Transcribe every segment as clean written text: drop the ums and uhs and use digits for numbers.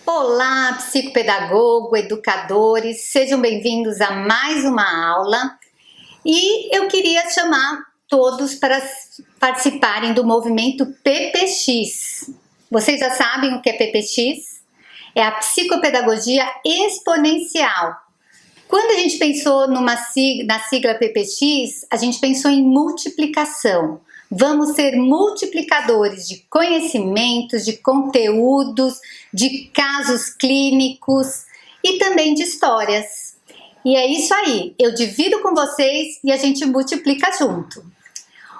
Olá, psicopedagogo, educadores, sejam bem-vindos a mais uma aula e eu queria chamar todos para participarem do movimento PPX. Vocês já sabem o que é PPX? É a psicopedagogia exponencial. Quando a gente pensou na sigla PPX, a gente pensou em multiplicação. Vamos ser multiplicadores de conhecimentos, de conteúdos, de casos clínicos e também de histórias. E é isso aí, eu divido com vocês e a gente multiplica junto.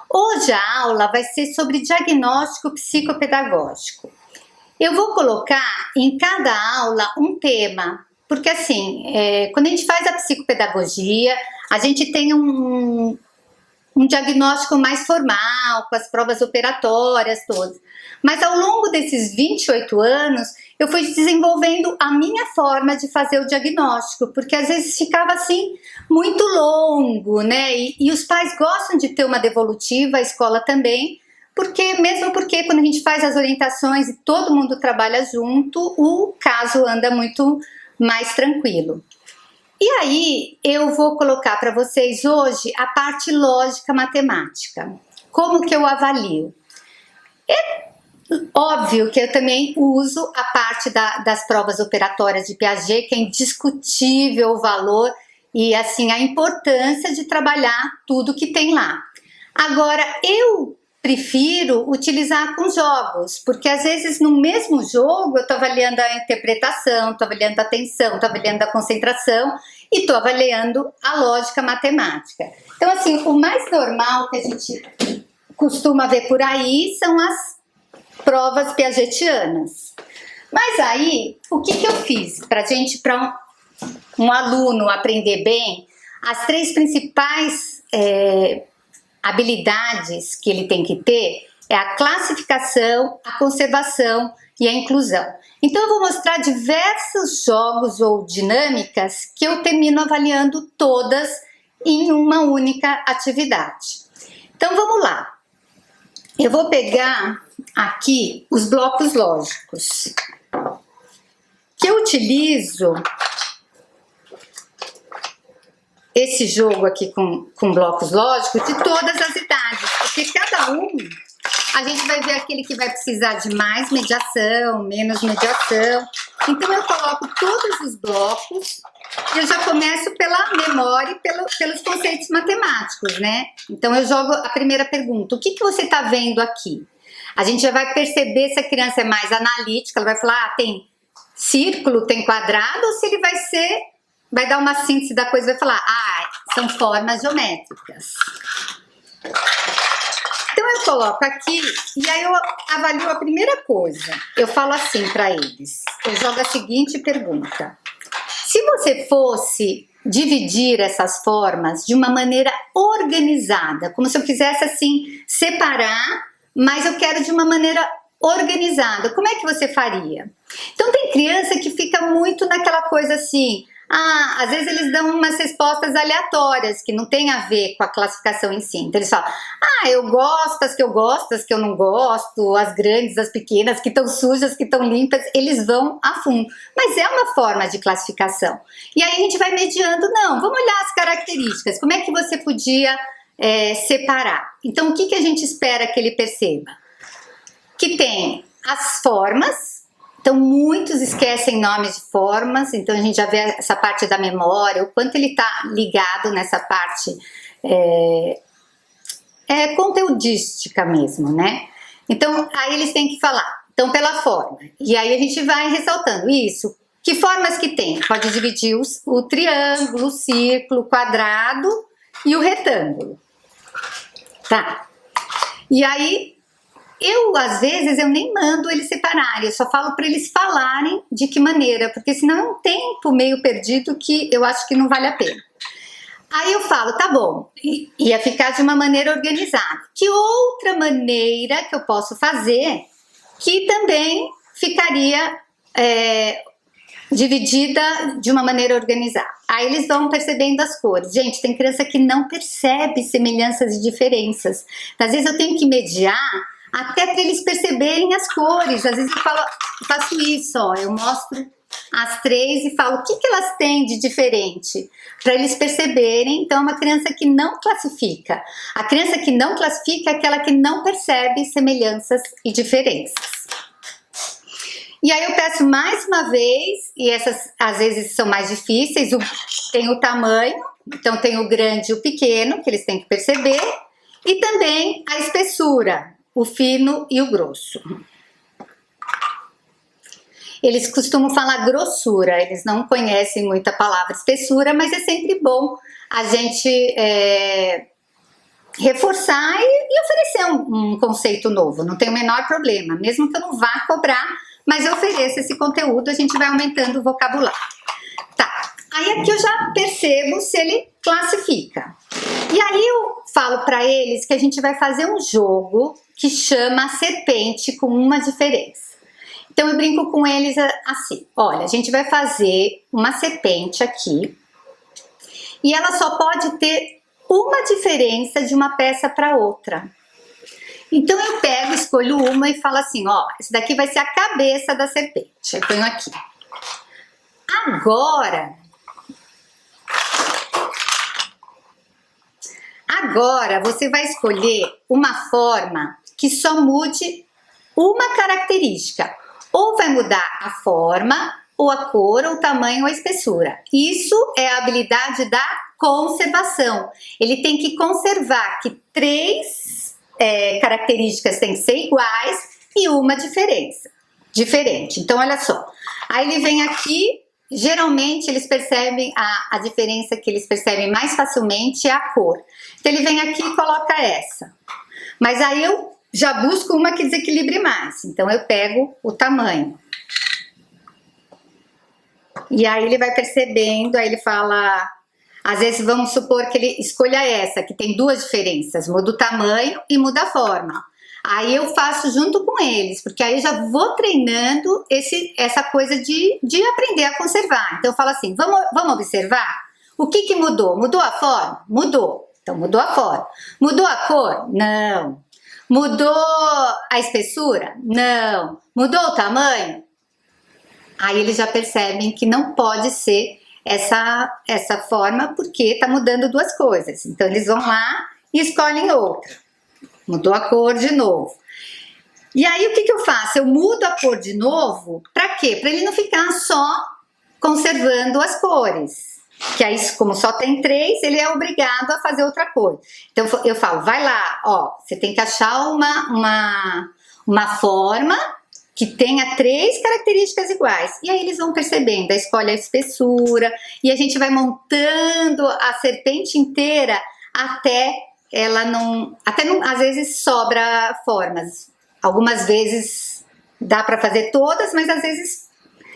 Hoje a aula vai ser sobre diagnóstico psicopedagógico. Eu vou colocar em cada aula um tema, porque assim, quando a gente faz a psicopedagogia, a gente tem um diagnóstico mais formal, com as provas operatórias todas. Mas ao longo desses 28 anos, eu fui desenvolvendo a minha forma de fazer o diagnóstico, porque às vezes ficava assim, muito longo, né? E os pais gostam de ter uma devolutiva, a escola também, mesmo porque quando a gente faz as orientações e todo mundo trabalha junto, o caso anda muito mais tranquilo. E aí, eu vou colocar para vocês hoje a parte lógica matemática. Como que eu avalio? É óbvio que eu também uso a parte das provas operatórias de Piaget, que é indiscutível o valor e assim a importância de trabalhar tudo que tem lá. Agora, eu prefiro utilizar com jogos, porque às vezes no mesmo jogo eu estou avaliando a interpretação, estou avaliando a atenção, estou avaliando a concentração e estou avaliando a lógica matemática. Então assim, o mais normal que a gente costuma ver por aí são as provas piagetianas. Mas aí, o que eu fiz para um aluno aprender bem? As três principais habilidades que ele tem que ter é a classificação, a conservação e a inclusão. Então eu vou mostrar diversos jogos ou dinâmicas que eu termino avaliando todas em uma única atividade. Então vamos lá. Eu vou pegar aqui os blocos lógicos que eu utilizo. Esse jogo aqui com blocos lógicos de todas as idades, porque cada um a gente vai ver aquele que vai precisar de mais mediação, menos mediação. Então eu coloco todos os blocos e eu já começo pela memória e pelos conceitos matemáticos, né? Então eu jogo a primeira pergunta: o que você está vendo aqui? A gente já vai perceber se a criança é mais analítica, ela vai falar, tem círculo, tem quadrado, ou se ele vai dar uma síntese da coisa e vai falar, são formas geométricas. Então eu coloco aqui e aí eu avalio a primeira coisa. Eu falo assim para eles, eu jogo a seguinte pergunta: se você fosse dividir essas formas de uma maneira organizada, como se eu quisesse assim separar, mas eu quero de uma maneira organizada, como é que você faria? Então tem criança que fica muito naquela coisa assim, às vezes eles dão umas respostas aleatórias, que não tem a ver com a classificação em si. Então eles falam, eu gosto, as que eu não gosto, as grandes, as pequenas, que estão sujas, que estão limpas, eles vão a fundo. Mas é uma forma de classificação. E aí a gente vai mediando, não, vamos olhar as características, como é que você podia separar? Então o que a gente espera que ele perceba? Que tem as formas. Então, muitos esquecem nomes de formas, então a gente já vê essa parte da memória, o quanto ele está ligado nessa parte conteudística mesmo, né? Então, aí eles têm que falar, então, pela forma. E aí a gente vai ressaltando isso. Que formas que tem? Pode dividir o triângulo, o círculo, o quadrado e o retângulo. Tá? E aí, às vezes, eu nem mando eles separarem, eu só falo para eles falarem de que maneira, porque senão é um tempo meio perdido que eu acho que não vale a pena. Aí eu falo, tá bom, ia ficar de uma maneira organizada. Que outra maneira que eu posso fazer que também ficaria dividida de uma maneira organizada? Aí eles vão percebendo as cores. Gente, tem criança que não percebe semelhanças e diferenças. Às vezes eu tenho que mediar até para eles perceberem as cores. Às vezes eu faço isso, ó, eu mostro as 3 e falo o que elas têm de diferente, para eles perceberem. Então é uma criança que não classifica. A criança que não classifica é aquela que não percebe semelhanças e diferenças. E aí eu peço mais uma vez, e essas às vezes são mais difíceis, tem o tamanho, então tem o grande e o pequeno, que eles têm que perceber, e também a espessura, o fino e o grosso. Eles costumam falar grossura, eles não conhecem muito a palavra espessura, mas é sempre bom a gente reforçar e oferecer um conceito novo, não tem o menor problema, mesmo que eu não vá cobrar, mas eu ofereço esse conteúdo, a gente vai aumentando o vocabulário. Tá, aí aqui eu já percebo se ele classifica. E aí eu falo para eles que a gente vai fazer um jogo que chama serpente com uma diferença. Então eu brinco com eles assim, olha, a gente vai fazer uma serpente aqui e ela só pode ter uma diferença de uma peça para outra. Então eu pego, escolho uma e falo assim, ó, esse daqui vai ser a cabeça da serpente. Eu ponho aqui. Agora você vai escolher uma forma que só mude uma característica. Ou vai mudar a forma, ou a cor, ou o tamanho, ou a espessura. Isso é a habilidade da conservação. Ele tem que conservar que 3 características têm que ser iguais e uma diferente. Então, olha só. Aí ele vem aqui, geralmente eles percebem, a diferença que eles percebem mais facilmente é a cor. Então, ele vem aqui e coloca essa. Mas aí eu já busco uma que desequilibre mais. Então, eu pego o tamanho. E aí ele vai percebendo, aí ele fala... Às vezes vamos supor que ele escolha essa, que tem 2 diferenças, muda o tamanho e muda a forma. Aí eu faço junto com eles, porque aí eu já vou treinando essa coisa de aprender a conservar. Então eu falo assim, vamos observar? O que mudou? Mudou a forma? Mudou. Então mudou a forma. Mudou a cor? Não. Mudou a espessura? Não. Mudou o tamanho? Aí eles já percebem que não pode ser essa forma, porque está mudando 2 coisas. Então eles vão lá e escolhem outra. Mudou a cor de novo. E aí o que eu faço? Eu mudo a cor de novo, para quê? Para ele não ficar só conservando as cores. Que aí, como só tem 3, ele é obrigado a fazer outra cor. Então eu falo, vai lá, ó, você tem que achar uma forma que tenha 3 características iguais. E aí eles vão percebendo, aí escolhe a espessura, e a gente vai montando a serpente inteira até ela não... às vezes sobra formas. Algumas vezes dá para fazer todas, mas às vezes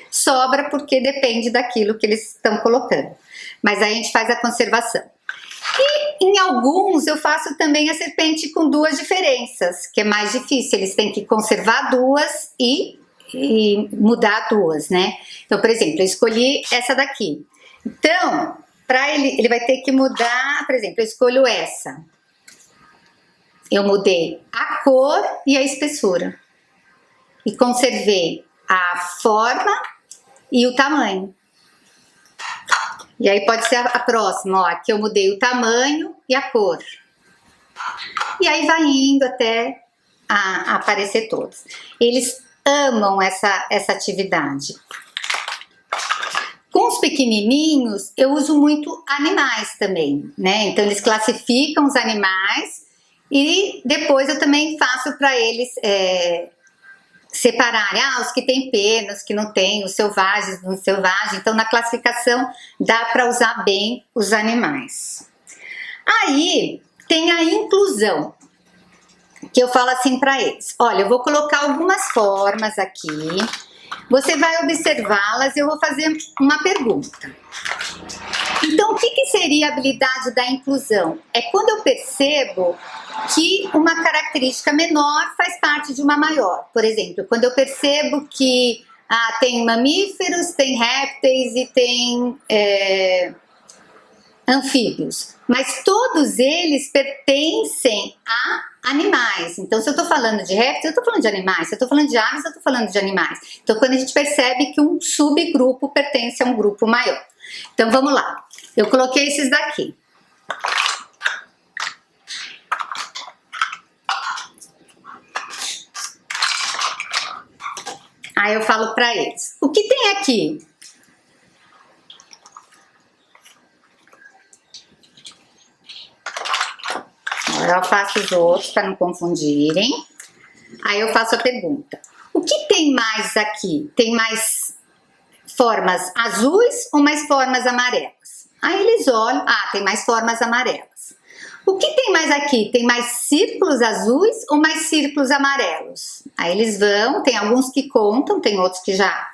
sobra porque depende daquilo que eles estão colocando. Mas aí a gente faz a conservação. E em alguns eu faço também a serpente com 2 diferenças, que é mais difícil, eles têm que conservar 2 e mudar 2, né? Então, por exemplo, eu escolhi essa daqui. Então, para ele vai ter que mudar, por exemplo, eu escolho essa. Eu mudei a cor e a espessura. E conservei a forma e o tamanho. E aí pode ser a próxima, ó, aqui eu mudei o tamanho e a cor. E aí vai indo até aparecer todos. Eles amam essa atividade. Com os pequenininhos, eu uso muito animais também, né? Então eles classificam os animais e depois eu também faço para eles... separarem, os que tem pena, os que não tem, os selvagens, não selvagens. Então, na classificação, dá para usar bem os animais. Aí, tem a inclusão, que eu falo assim para eles. Olha, eu vou colocar algumas formas aqui, você vai observá-las e eu vou fazer uma pergunta. Então, o que seria a habilidade da inclusão? É quando eu percebo que uma característica menor faz parte de uma maior. Por exemplo, quando eu percebo que tem mamíferos, tem répteis e tem anfíbios, mas todos eles pertencem a animais. Então, se eu estou falando de répteis, eu estou falando de animais. Se eu estou falando de aves, eu estou falando de animais. Então, quando a gente percebe que um subgrupo pertence a um grupo maior. Então, vamos lá. Eu coloquei esses daqui. Aí eu falo para eles, o que tem aqui? Agora eu faço os outros para não confundirem. Aí eu faço a pergunta, o que tem mais aqui? Tem mais formas azuis ou mais formas amarelas? Aí eles olham, tem mais formas amarelas. O que tem mais aqui? Tem mais círculos azuis ou mais círculos amarelos? Aí eles vão, tem alguns que contam, tem outros que já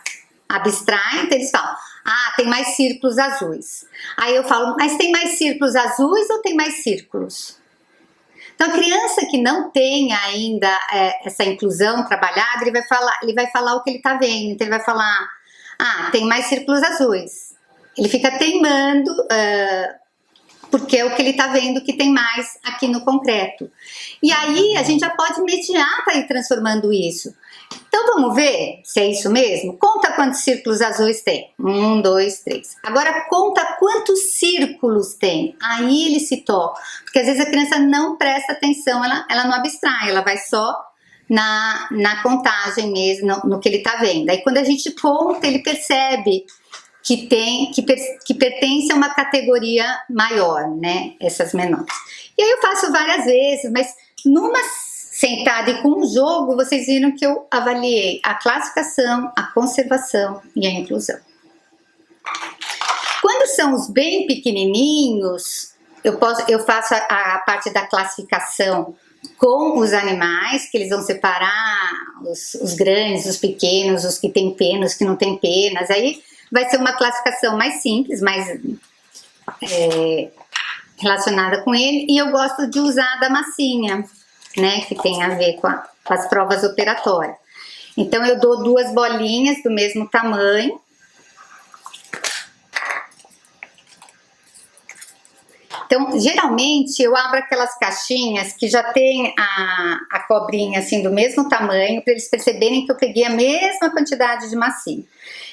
abstraem, então eles falam, tem mais círculos azuis. Aí eu falo, mas tem mais círculos azuis ou tem mais círculos? Então a criança que não tem ainda essa inclusão trabalhada, ele vai falar o que ele está vendo, então ele vai falar, tem mais círculos azuis. Ele fica teimando, porque é o que ele está vendo que tem mais aqui no concreto. E aí a gente já pode mediar para ir transformando isso. Então vamos ver se é isso mesmo? Conta quantos círculos azuis tem. 1, 2, 3. Agora conta quantos círculos tem. Aí ele se toca. Porque às vezes a criança não presta atenção, ela não abstrai, ela vai só na contagem mesmo, no que ele está vendo. Aí quando a gente conta, ele percebe que pertence a uma categoria maior, né? Essas menores. E aí eu faço várias vezes, mas numa sentada e com um jogo, vocês viram que eu avaliei a classificação, a conservação e a inclusão. Quando são os bem pequenininhos, eu faço a parte da classificação com os animais, que eles vão separar os grandes, os pequenos, os que têm penas, os que não têm penas, aí vai ser uma classificação mais simples, mais relacionada com ele, e eu gosto de usar a da massinha, né, que tem a ver com as provas operatórias. Então eu dou 2 bolinhas do mesmo tamanho. Então, geralmente, eu abro aquelas caixinhas que já tem a cobrinha assim do mesmo tamanho, para eles perceberem que eu peguei a mesma quantidade de massinha.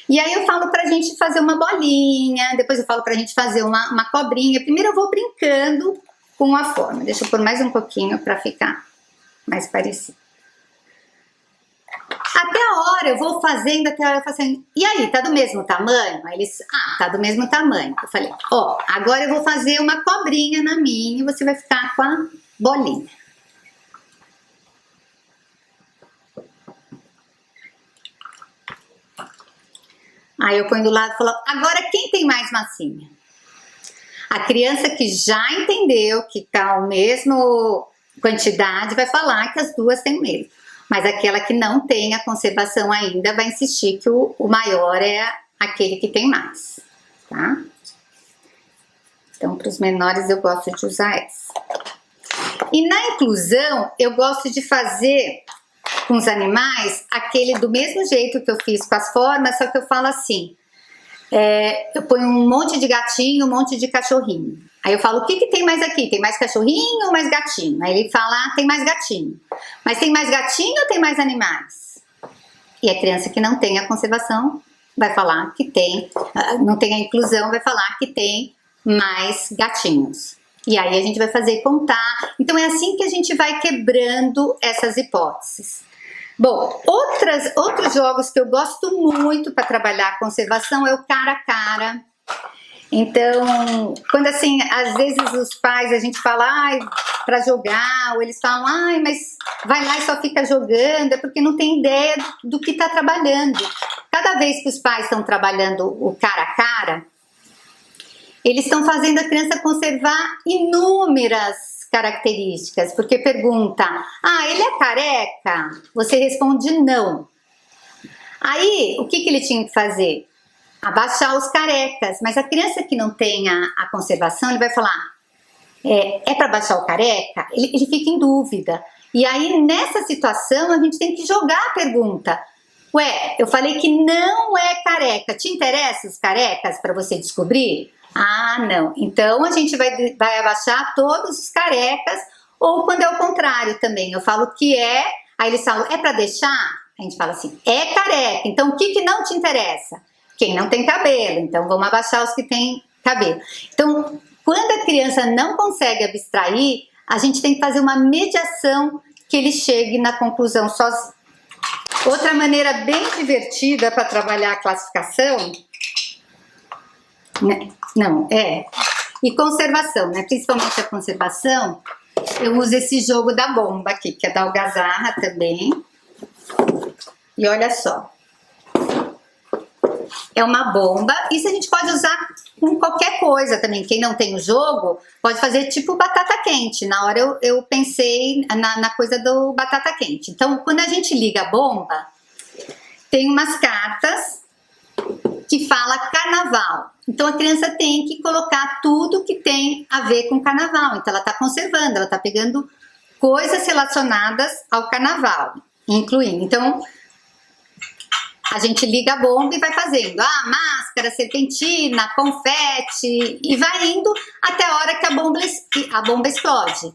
E aí eu falo pra gente fazer uma bolinha, depois eu falo pra gente fazer uma cobrinha. Primeiro eu vou brincando com a forma. Deixa eu pôr mais um pouquinho pra ficar mais parecido. Até a hora eu vou fazendo, até a hora eu faço assim, e aí, tá do mesmo tamanho? Aí eles, tá do mesmo tamanho. Eu falei, agora eu vou fazer uma cobrinha na minha e você vai ficar com a bolinha. Aí eu ponho do lado e falo, agora quem tem mais massinha? A criança que já entendeu que tá a mesma quantidade vai falar que as duas têm o mesmo. Mas aquela que não tem a conservação ainda vai insistir que o maior é aquele que tem mais, tá? Então, para os menores eu gosto de usar essa. E na inclusão, eu gosto de fazer com os animais aquele do mesmo jeito que eu fiz com as formas, só que eu falo assim, eu ponho um monte de gatinho, um monte de cachorrinho. Aí eu falo, o que tem mais aqui? Tem mais cachorrinho ou mais gatinho? Aí ele fala, tem mais gatinho. Mas tem mais gatinho ou tem mais animais? E a criança que não tem a conservação vai falar que tem, não tem a inclusão, vai falar que tem mais gatinhos. E aí a gente vai fazer contar. Então é assim que a gente vai quebrando essas hipóteses. Bom, outros jogos que eu gosto muito para trabalhar a conservação é o cara a cara. Então, quando assim, às vezes os pais, a gente fala, para jogar, ou eles falam, mas vai lá e só fica jogando, é porque não tem ideia do que está trabalhando. Cada vez que os pais estão trabalhando o cara a cara, eles estão fazendo a criança conservar inúmeras características, porque pergunta, ele é careca? Você responde não. Aí, o que ele tinha que fazer? Abaixar os carecas, mas a criança que não tem a conservação, ele vai falar, é para baixar o careca? Ele fica em dúvida. E aí, nessa situação, a gente tem que jogar a pergunta. Ué, eu falei que não é careca, te interessa os carecas para você descobrir? Ah, não. Então a gente vai abaixar todos os carecas, ou quando é o contrário também. Eu falo que é, aí eles falam, é para deixar? A gente fala assim, é careca. Então o que não te interessa? Quem não tem cabelo. Então vamos abaixar os que têm cabelo. Então, quando a criança não consegue abstrair, a gente tem que fazer uma mediação que ele chegue na conclusão sozinho. Outra maneira bem divertida para trabalhar a classificação, e conservação, né? Principalmente a conservação, eu uso esse jogo da bomba aqui, que é da algazarra também. E olha só. É uma bomba, isso a gente pode usar com qualquer coisa também. Quem não tem o jogo, pode fazer tipo batata quente. Na hora eu pensei na coisa do batata quente. Então, quando a gente liga a bomba, tem umas cartas que fala carnaval. Então, a criança tem que colocar tudo que tem a ver com carnaval. Então, ela está conservando, ela está pegando coisas relacionadas ao carnaval, incluindo. Então, a gente liga a bomba e vai fazendo máscara, serpentina, confete, e vai indo até a hora que a bomba explode.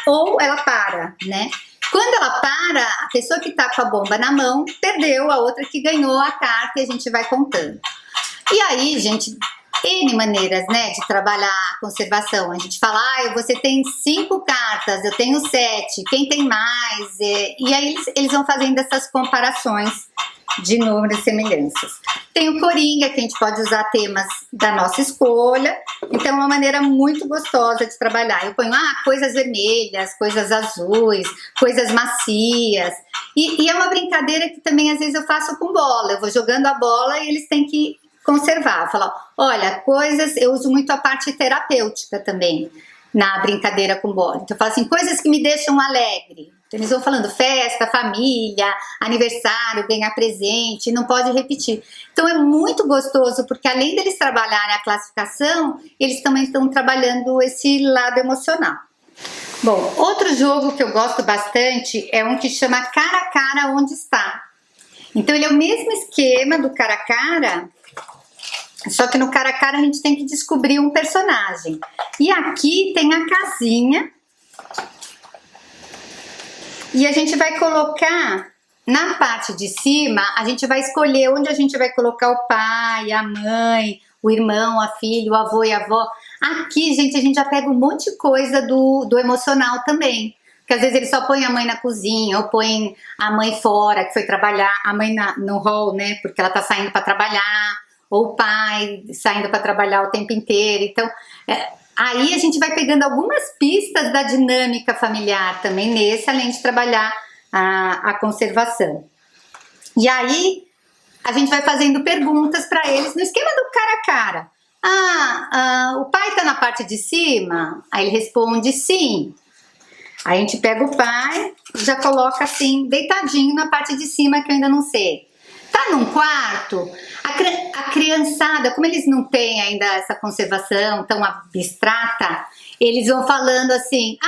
Ou ela para, né? Quando ela para, a pessoa que tá com a bomba na mão perdeu, a outra que ganhou a carta, e a gente vai contando. E aí, gente, N maneiras, né, de trabalhar a conservação. A gente fala, você tem 5 cartas, eu tenho 7, quem tem mais? E aí eles vão fazendo essas comparações de números e semelhanças. Tem o Coringa, que a gente pode usar temas da nossa escolha. Então é uma maneira muito gostosa de trabalhar. Eu ponho coisas vermelhas, coisas azuis, coisas macias. E é uma brincadeira que também às vezes eu faço com bola. Eu vou jogando a bola e eles têm que conservar. Falar, olha, coisas... Eu uso muito a parte terapêutica também na brincadeira com bola. Então eu falo assim, coisas que me deixam alegre. Eles vão falando festa, família, aniversário, ganhar presente, não pode repetir. Então é muito gostoso, porque além deles trabalharem a classificação, eles também estão trabalhando esse lado emocional. Bom, outro jogo que eu gosto bastante é um que chama Cara a Cara Onde Está. Então ele é o mesmo esquema do Cara a Cara, só que no Cara a Cara a gente tem que descobrir um personagem. E aqui tem a casinha. E a gente vai colocar, na parte de cima, a gente vai escolher onde a gente vai colocar o pai, a mãe, o irmão, a filha, o avô e a avó. Aqui, gente, a gente já pega um monte de coisa do emocional também. Porque às vezes ele só põe a mãe na cozinha, ou põe a mãe fora, que foi trabalhar, a mãe no hall, né, porque ela tá saindo para trabalhar, ou o pai saindo para trabalhar o tempo inteiro. Então, aí a gente vai pegando algumas pistas da dinâmica familiar também nesse, além de trabalhar a conservação. E aí a gente vai fazendo perguntas para eles no esquema do cara a cara. O pai tá na parte de cima? Aí ele responde sim. Aí a gente pega o pai e já coloca assim, deitadinho na parte de cima, que eu ainda não sei. Tá num quarto? A criançada, como eles não têm ainda essa conservação tão abstrata, eles vão falando assim,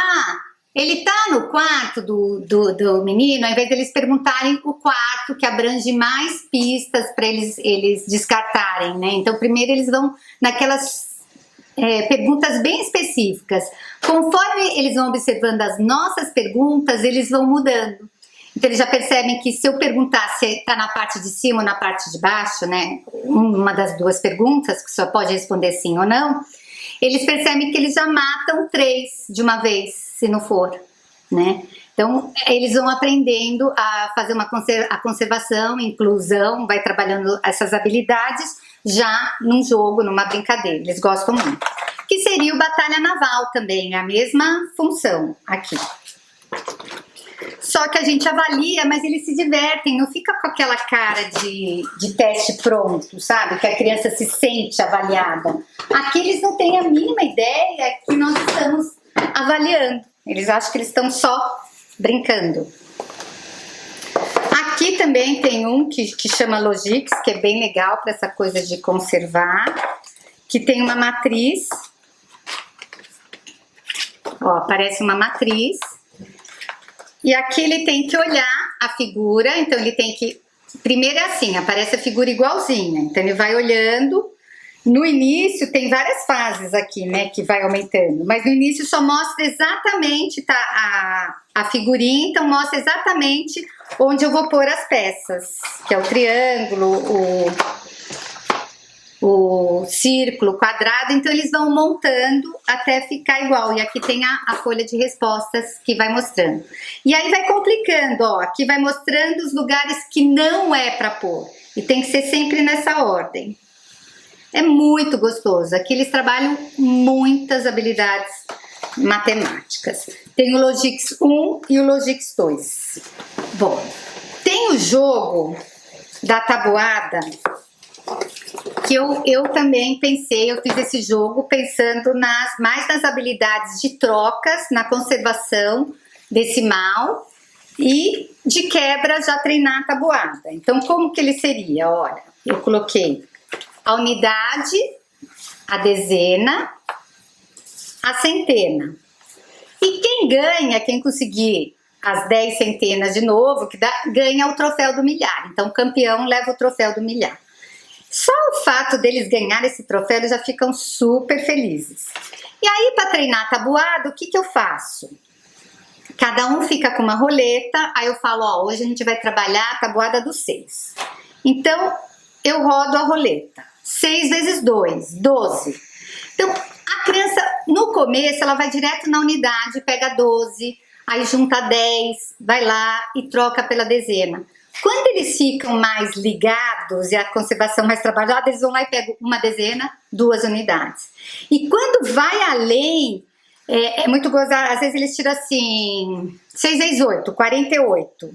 ele tá no quarto do menino, ao invés de eles perguntarem o quarto, que abrange mais pistas para eles descartarem, né? Então primeiro eles vão naquelas perguntas bem específicas. Conforme eles vão observando as nossas perguntas, eles vão mudando. Então eles já percebem que se eu perguntar se está na parte de cima ou na parte de baixo, né, uma das duas perguntas, que só pode responder sim ou não, eles percebem que eles já matam 3 de uma vez, se não for, né? Então eles vão aprendendo a fazer a conservação, inclusão, vai trabalhando essas habilidades já num jogo, numa brincadeira, eles gostam muito. Que seria o Batalha Naval também, a mesma função aqui. Só que a gente avalia, mas eles se divertem, não fica com aquela cara de teste pronto, sabe? Que a criança se sente avaliada. Aqui eles não têm a mínima ideia que nós estamos avaliando. Eles acham que eles estão só brincando. Aqui também tem um que chama Logix, que é bem legal para essa coisa de conservar. Que tem uma matriz. Ó, parece uma matriz. E aqui ele tem que olhar a figura, então ele tem que... Primeiro é assim, aparece a figura igualzinha, então ele vai olhando No início tem várias fases aqui, né, que vai aumentando, mas no início só mostra exatamente, tá, a figurinha, então mostra exatamente onde eu vou pôr as peças, que é o triângulo, o círculo, o quadrado, então eles vão montando até ficar igual. E aqui tem a folha de respostas que vai mostrando. E aí vai complicando, ó, aqui vai mostrando os lugares que não é para pôr. E tem que ser sempre nessa ordem. É muito gostoso. Aqui eles trabalham muitas habilidades matemáticas. Tem o Logix 1 e o Logix 2. Bom, tem o jogo da tabuada, que eu também pensei, eu fiz esse jogo pensando mais nas habilidades de trocas, na conservação decimal e de quebra já treinar a tabuada. Então, como que ele seria? Olha, eu coloquei a unidade, a dezena, a centena. E quem ganha, quem conseguir as 10 centenas de novo, ganha o troféu do milhar. Então, o campeão leva o troféu do milhar. Só o fato deles ganharem esse troféu, eles já ficam super felizes. E aí, para treinar a tabuada, o que eu faço? Cada um fica com uma roleta, aí eu falo, ó, hoje a gente vai trabalhar a tabuada do 6. Então, eu rodo a roleta. 6 vezes 2, 12. Então, a criança, no começo, ela vai direto na unidade, pega 12, aí junta 10, vai lá e troca pela dezena. Quando eles ficam mais ligados e a conservação mais trabalhada, eles vão lá e pegam uma dezena, 2 unidades. E quando vai além, é muito gozado, às vezes eles tiram assim, 6 vezes 8, 48.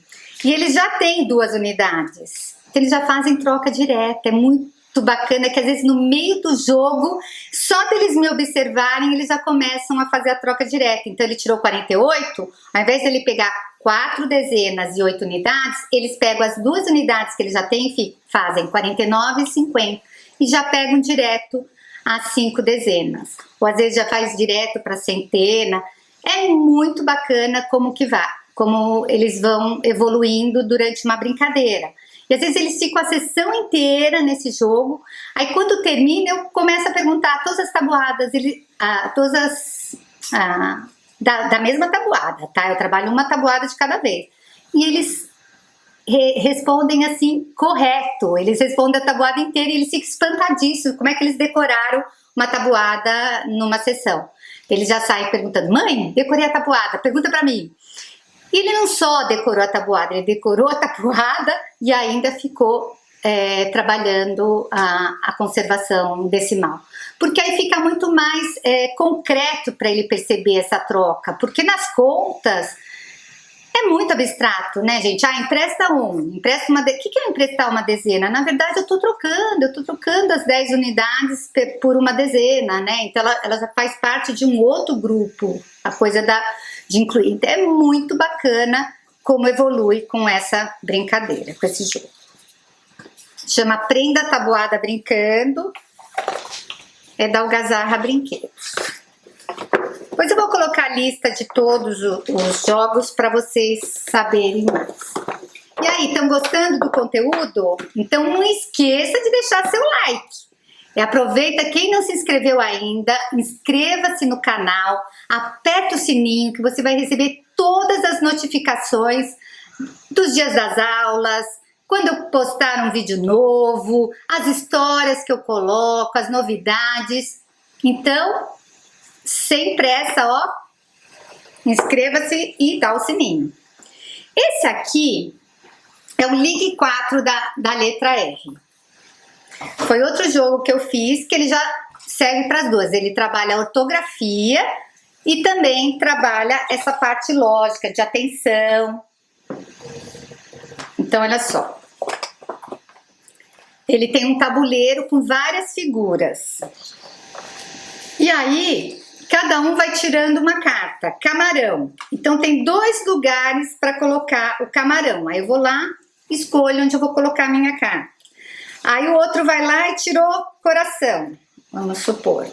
E eles já têm 2 unidades. Então eles já fazem troca direta, é muito bacana que às vezes no meio do jogo, só deles me observarem, eles já começam a fazer a troca direta. Então ele tirou 48, ao invés de ele pegar 4 dezenas e 8 unidades, eles pegam as 2 unidades que eles já têm e fazem 49 e 50 e já pegam direto as 5 dezenas. Ou às vezes já faz direto para centena. É muito bacana como eles vão evoluindo durante uma brincadeira. E às vezes eles ficam a sessão inteira nesse jogo, aí quando termina eu começo a perguntar todas as tabuadas, da mesma tabuada, tá? Eu trabalho uma tabuada de cada vez. E eles respondem assim, correto, eles respondem a tabuada inteira e eles ficam espantadíssimos, como é que eles decoraram uma tabuada numa sessão. Eles já saem perguntando, mãe, decorei a tabuada, pergunta pra mim. E ele não só decorou a tabuada, ele decorou a tabuada e ainda ficou trabalhando a conservação decimal. Porque aí fica muito mais concreto para ele perceber essa troca. Porque nas contas é muito abstrato, né, gente? Ah, empresta empresta uma... O que é emprestar uma dezena? Na verdade, eu tô trocando as 10 unidades por uma dezena, né? Então ela já faz parte de um outro grupo, a coisa de incluir. Então, é muito bacana como evolui com essa brincadeira, com esse jogo. Chama Aprenda a Tabuada Brincando, é da Algazarra Brinquedos. Depois eu vou colocar a lista de todos os jogos para vocês saberem mais. E aí, estão gostando do conteúdo? Então não esqueça de deixar seu like. E aproveita, quem não se inscreveu ainda, inscreva-se no canal, aperta o sininho que você vai receber todas as notificações dos dias das aulas, quando eu postar um vídeo novo, as histórias que eu coloco, as novidades. Então, sem pressa, ó, inscreva-se e dá o sininho. Esse aqui é o Ligue 4 da letra R. Foi outro jogo que eu fiz, que ele já serve para as duas. Ele trabalha a ortografia e também trabalha essa parte lógica, de atenção. Então, olha só. Ele tem um tabuleiro com várias figuras. E aí, cada um vai tirando uma carta. Camarão. Então, tem 2 lugares para colocar o camarão. Aí eu vou lá, escolho onde eu vou colocar a minha carta. Aí o outro vai lá e tirou coração, vamos supor.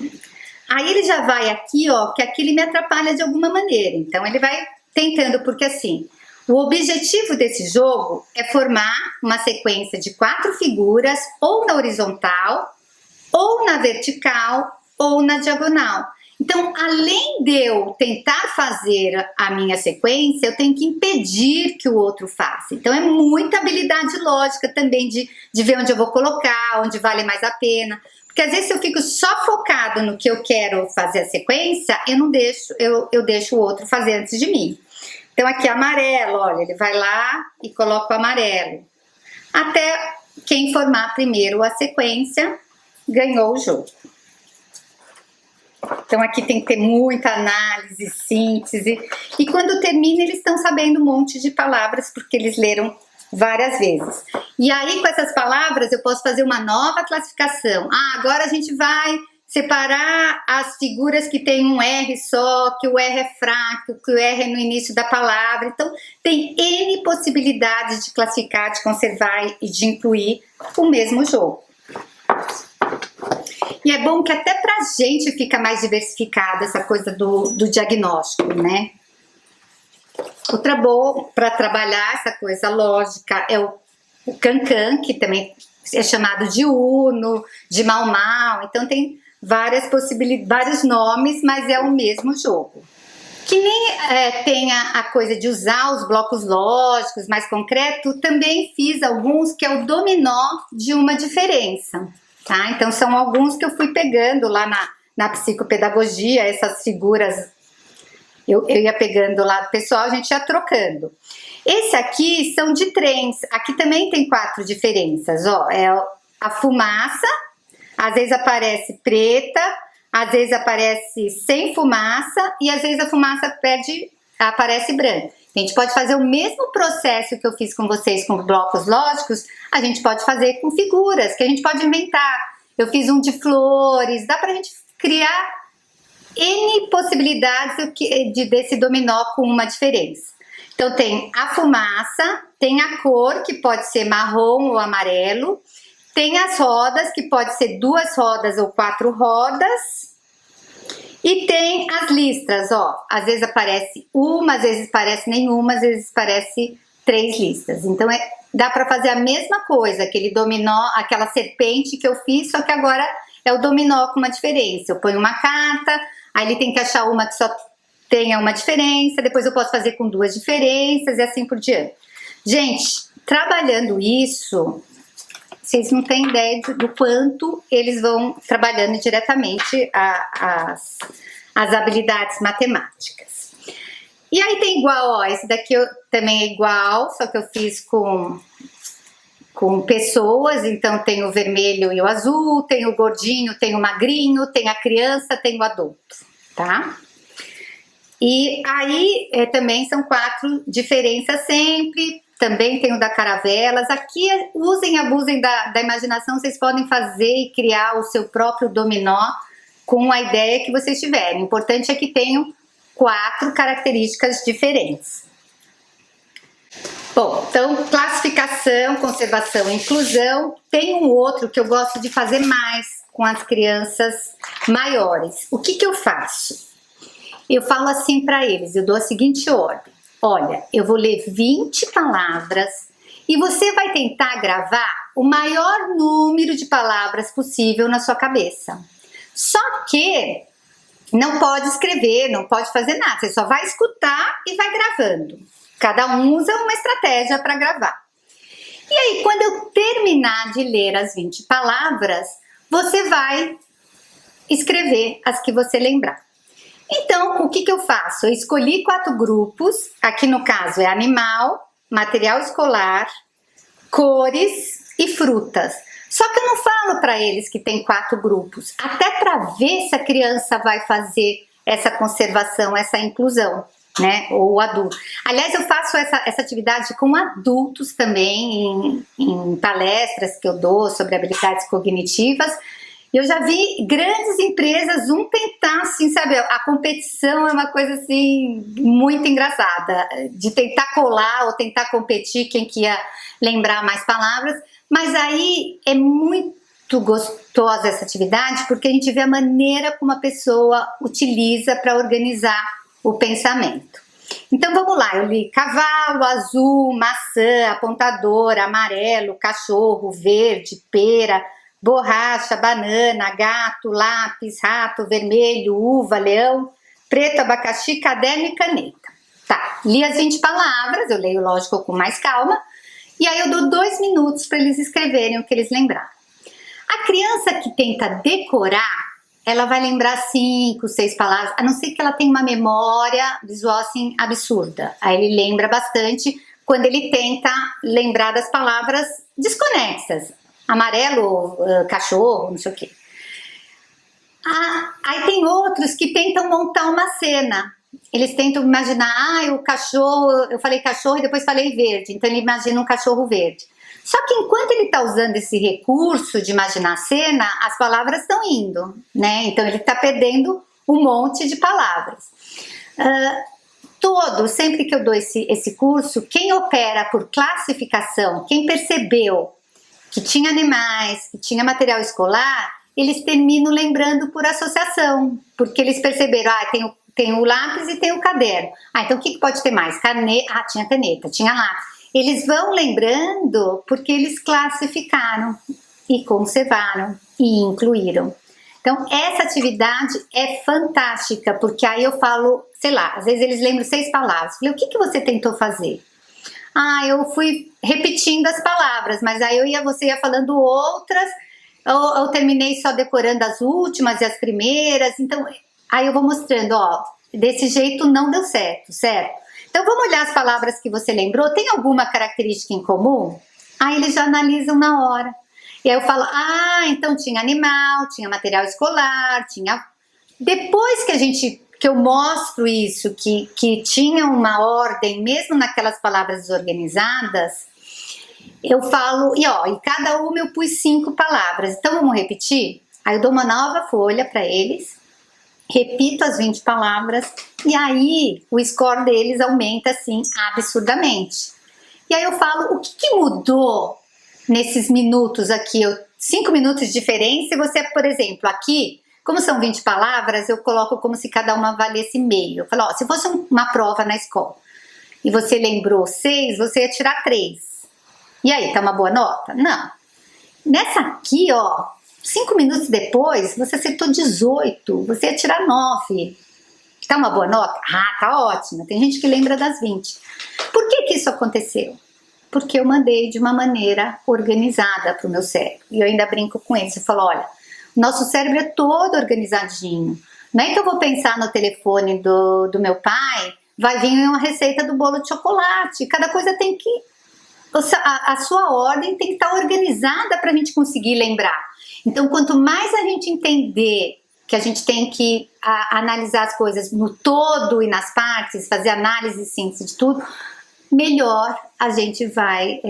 Aí ele já vai aqui, ó, que aqui ele me atrapalha de alguma maneira. Então ele vai tentando, porque assim, o objetivo desse jogo é formar uma sequência de 4 figuras, ou na horizontal, ou na vertical ou na diagonal. Então, além de eu tentar fazer a minha sequência, eu tenho que impedir que o outro faça. Então, é muita habilidade lógica também de ver onde eu vou colocar, onde vale mais a pena. Porque às vezes se eu fico só focado no que eu quero fazer a sequência, eu não deixo, eu deixo o outro fazer antes de mim. Então, aqui amarelo, olha, ele vai lá e coloca o amarelo. Até quem formar primeiro a sequência ganhou o jogo. Então aqui tem que ter muita análise, síntese. E quando termina, eles estão sabendo um monte de palavras, porque eles leram várias vezes. E aí, com essas palavras, eu posso fazer uma nova classificação. Ah, agora a gente vai separar as figuras que tem um R só, que o R é fraco, que o R é no início da palavra. Então, tem N possibilidades de classificar, de conservar e de incluir o mesmo jogo. E é bom que até pra gente fica mais diversificada essa coisa do diagnóstico, né? Outra boa para trabalhar essa coisa lógica é o Cancan, que também é chamado de Uno, de Mau-Mau. Então tem várias possibilidades, vários nomes, mas é o mesmo jogo. Que nem tem a coisa de usar os blocos lógicos mais concreto, também fiz alguns que é o dominó de uma diferença. Tá? Então são alguns que eu fui pegando lá na psicopedagogia, essas figuras eu ia pegando lá do pessoal, a gente ia trocando. Esse aqui são de trens, aqui também tem 4 diferenças, ó, é a fumaça, às vezes aparece preta, às vezes aparece sem fumaça e às vezes a fumaça aparece branca. A gente pode fazer o mesmo processo que eu fiz com vocês com blocos lógicos, a gente pode fazer com figuras, que a gente pode inventar. Eu fiz um de flores, dá pra gente criar N possibilidades desse dominó com uma diferença. Então tem a fumaça, tem a cor, que pode ser marrom ou amarelo, tem as rodas, que pode ser 2 rodas ou 4 rodas, e tem as listras, ó, às vezes aparece uma, às vezes aparece nenhuma, às vezes aparece 3 listas. Então dá para fazer a mesma coisa, aquele dominó, aquela serpente que eu fiz, só que agora é o dominó com uma diferença. Eu ponho uma carta, aí ele tem que achar uma que só tenha uma diferença, depois eu posso fazer com 2 diferenças e assim por diante. Gente, trabalhando isso, vocês não têm ideia do quanto eles vão trabalhando diretamente as habilidades matemáticas. E aí tem igual, ó, esse daqui também é igual, só que eu fiz com pessoas, então tem o vermelho e o azul, tem o gordinho, tem o magrinho, tem a criança, tem o adulto, tá? E aí também são 4 diferenças sempre. Também tem o da caravelas. Aqui usem e abusem da imaginação, vocês podem fazer e criar o seu próprio dominó com a ideia que vocês tiverem. O importante é que tenham 4 características diferentes. Bom, então classificação, conservação e inclusão. Tem um outro que eu gosto de fazer mais com as crianças maiores. O que eu faço? Eu falo assim para eles, eu dou a seguinte ordem. Olha, eu vou ler 20 palavras e você vai tentar gravar o maior número de palavras possível na sua cabeça. Só que não pode escrever, não pode fazer nada, você só vai escutar e vai gravando. Cada um usa uma estratégia para gravar. E aí, quando eu terminar de ler as 20 palavras, você vai escrever as que você lembrar. Então, o que eu faço? Eu escolhi 4 grupos, aqui no caso é animal, material escolar, cores e frutas. Só que eu não falo para eles que tem 4 grupos, até para ver se a criança vai fazer essa conservação, essa inclusão, né? Ou o adulto. Aliás, eu faço essa atividade com adultos também, em palestras que eu dou sobre habilidades cognitivas. Eu já vi grandes empresas, tentar, assim, sabe, a competição é uma coisa, assim, muito engraçada, de tentar colar ou tentar competir, quem que ia lembrar mais palavras, mas aí é muito gostosa essa atividade, porque a gente vê a maneira como a pessoa utiliza para organizar o pensamento. Então vamos lá, eu li cavalo, azul, maçã, apontador, amarelo, cachorro, verde, pera, borracha, banana, gato, lápis, rato, vermelho, uva, leão, preto, abacaxi, caderno e caneta. Tá, li as 20 palavras, eu leio, lógico, com mais calma, e aí eu dou 2 minutos para eles escreverem o que eles lembraram. A criança que tenta decorar, ela vai lembrar 5, 6 palavras, a não ser que ela tenha uma memória visual assim absurda. Aí ele lembra bastante quando ele tenta lembrar das palavras desconexas. Amarelo, cachorro, não sei o quê. Aí tem outros que tentam montar uma cena. Eles tentam imaginar, o cachorro, eu falei cachorro e depois falei verde, então ele imagina um cachorro verde. Só que enquanto ele está usando esse recurso de imaginar a cena, as palavras estão indo, né? Então ele está perdendo um monte de palavras. Sempre que eu dou esse curso, quem opera por classificação, quem percebeu que tinha animais, que tinha material escolar, eles terminam lembrando por associação, porque eles perceberam, tem o lápis e tem o caderno. Então o que pode ter mais? Caneta, tinha caneta, tinha lápis. Eles vão lembrando porque eles classificaram e conservaram e incluíram. Então essa atividade é fantástica, porque aí eu falo, sei lá, às vezes eles lembram 6 palavras. Falei, o que você tentou fazer? Eu fui repetindo as palavras, mas aí você ia falando outras, eu terminei só decorando as últimas e as primeiras, então aí eu vou mostrando, desse jeito não deu certo, certo? Então vamos olhar as palavras que você lembrou, tem alguma característica em comum? Aí eles já analisam na hora. E aí eu falo, então tinha animal, tinha material escolar, tinha... Depois que eu mostro isso, que tinha uma ordem, mesmo naquelas palavras desorganizadas, eu falo, e cada uma eu pus 5 palavras, então vamos repetir? Aí eu dou uma nova folha para eles, repito as 20 palavras, e aí o score deles aumenta assim absurdamente. E aí eu falo, o que mudou nesses minutos aqui? 5 minutos de diferença, e você, por exemplo, aqui, como são 20 palavras, eu coloco como se cada uma valesse meio. Eu falo, se fosse uma prova na escola, e você lembrou 6, você ia tirar 3. E aí, tá uma boa nota? Não. Nessa aqui, 5 minutos depois, você acertou 18, você ia tirar 9. Tá uma boa nota? Tá ótima. Tem gente que lembra das 20. Por que isso aconteceu? Porque eu mandei de uma maneira organizada para o meu cérebro. E eu ainda brinco com eles. Eu falo, olha, nosso cérebro é todo organizadinho. Não é que eu vou pensar no telefone do meu pai, vai vir uma receita do bolo de chocolate. Cada coisa tem que... A sua ordem tem que estar organizada para a gente conseguir lembrar. Então, quanto mais a gente entender que a gente tem que analisar as coisas no todo e nas partes, fazer análise e síntese de tudo, melhor a gente vai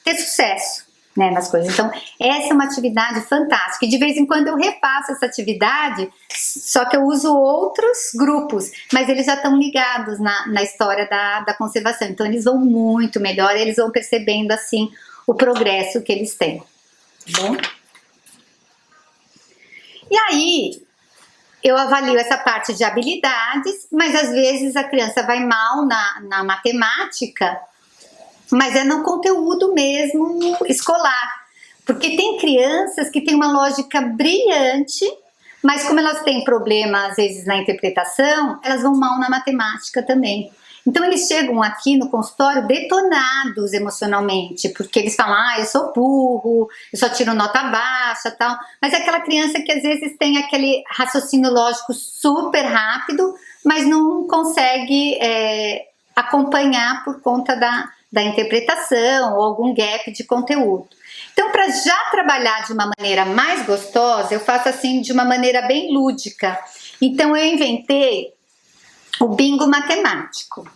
ter sucesso, né, nas coisas. Então, essa é uma atividade fantástica. E de vez em quando eu refaço essa atividade, só que eu uso outros grupos, mas eles já estão ligados na história da conservação. Então, eles vão muito melhor, eles vão percebendo, assim, o progresso que eles têm. Tá bom? E aí, eu avalio essa parte de habilidades, mas às vezes a criança vai mal na matemática, mas é no conteúdo mesmo escolar. Porque tem crianças que têm uma lógica brilhante, mas como elas têm problema às vezes na interpretação, elas vão mal na matemática também. Então eles chegam aqui no consultório detonados emocionalmente, porque eles falam, eu sou burro, eu só tiro nota baixa, tal. Mas é aquela criança que às vezes tem aquele raciocínio lógico super rápido, mas não consegue acompanhar por conta da interpretação ou algum gap de conteúdo. Então, para já trabalhar de uma maneira mais gostosa, eu faço assim de uma maneira bem lúdica. Então eu inventei o bingo matemático,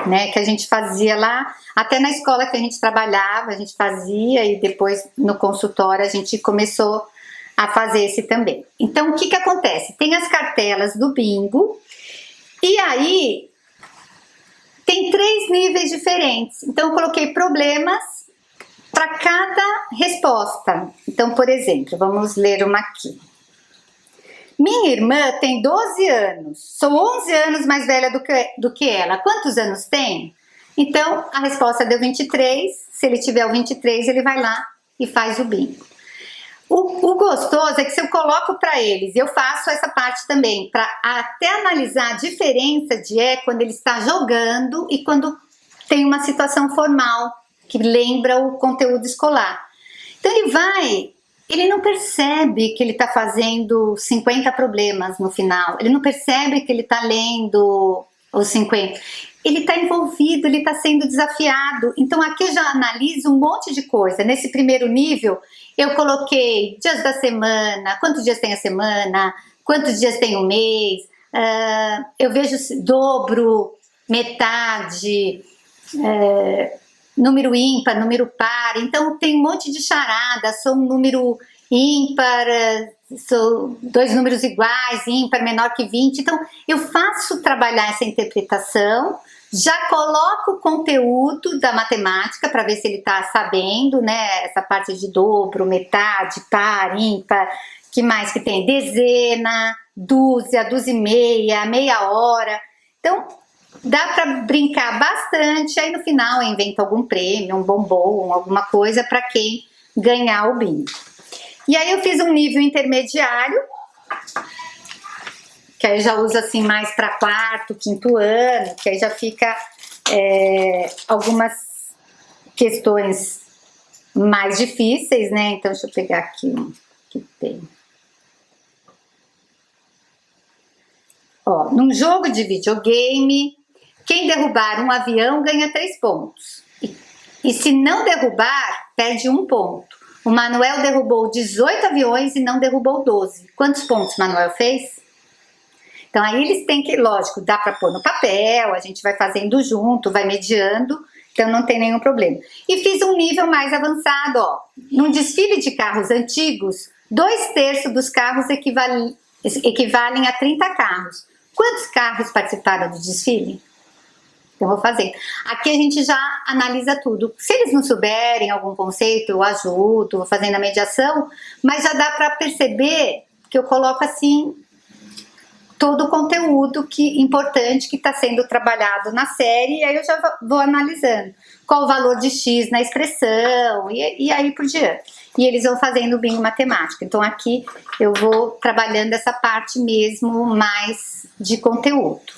né, que a gente fazia lá, até na escola que a gente trabalhava, a gente fazia, e depois no consultório a gente começou a fazer esse também. Então, o que acontece? Tem as cartelas do bingo, e aí tem 3 níveis diferentes. Então, eu coloquei problemas para cada resposta. Então, por exemplo, vamos ler uma aqui. Minha irmã tem 12 anos, sou 11 anos mais velha do que ela. Quantos anos tem? Então, a resposta deu 23. Se ele tiver o 23, ele vai lá e faz o bingo. O gostoso é que se eu coloco para eles, eu faço essa parte também, para até analisar a diferença quando ele está jogando e quando tem uma situação formal, que lembra o conteúdo escolar. Então ele não percebe que ele está fazendo 50 problemas no final, ele não percebe que ele está lendo os 50. Ele está envolvido, ele está sendo desafiado. Então aqui eu já analiso um monte de coisa. Nesse primeiro nível, eu coloquei dias da semana, quantos dias tem a semana, quantos dias tem o mês, eu vejo dobro, metade, número ímpar, número par. Então tem um monte de charada, sou um número ímpar, sou dois números iguais, ímpar menor que 20. Então eu faço trabalhar essa interpretação, já coloco o conteúdo da matemática para ver se ele está sabendo, né? Essa parte de dobro, metade, par, ímpar, que mais que tem? Dezena, dúzia, dúzia e meia, meia hora. Então dá para brincar bastante. Aí no final eu invento algum prêmio, um bombom, alguma coisa para quem ganhar o bingo. E aí eu fiz um nível intermediário, que aí já uso assim mais para quarto, quinto ano, que aí já fica algumas questões mais difíceis, né? Então deixa eu pegar aqui um que tem. Ó, num jogo de videogame, quem derrubar um avião ganha 3 pontos. E se não derrubar, perde 1 ponto. O Manuel derrubou 18 aviões e não derrubou 12. Quantos pontos o Manuel fez? Então aí eles têm que, lógico, dá para pôr no papel, a gente vai fazendo junto, vai mediando, então não tem nenhum problema. E fiz um nível mais avançado, ó. Num desfile de carros antigos, 2/3 dos carros equivalem a 30 carros. Quantos carros participaram do desfile? Então vou fazer. Aqui a gente já analisa tudo. Se eles não souberem algum conceito, eu ajudo, vou fazendo a mediação, mas já dá para perceber que eu coloco assim todo o conteúdo importante que está sendo trabalhado na série, e aí eu já vou analisando qual o valor de X na expressão, e aí por diante. E eles vão fazendo o bingo matemático. Então aqui eu vou trabalhando essa parte mesmo mais de conteúdo.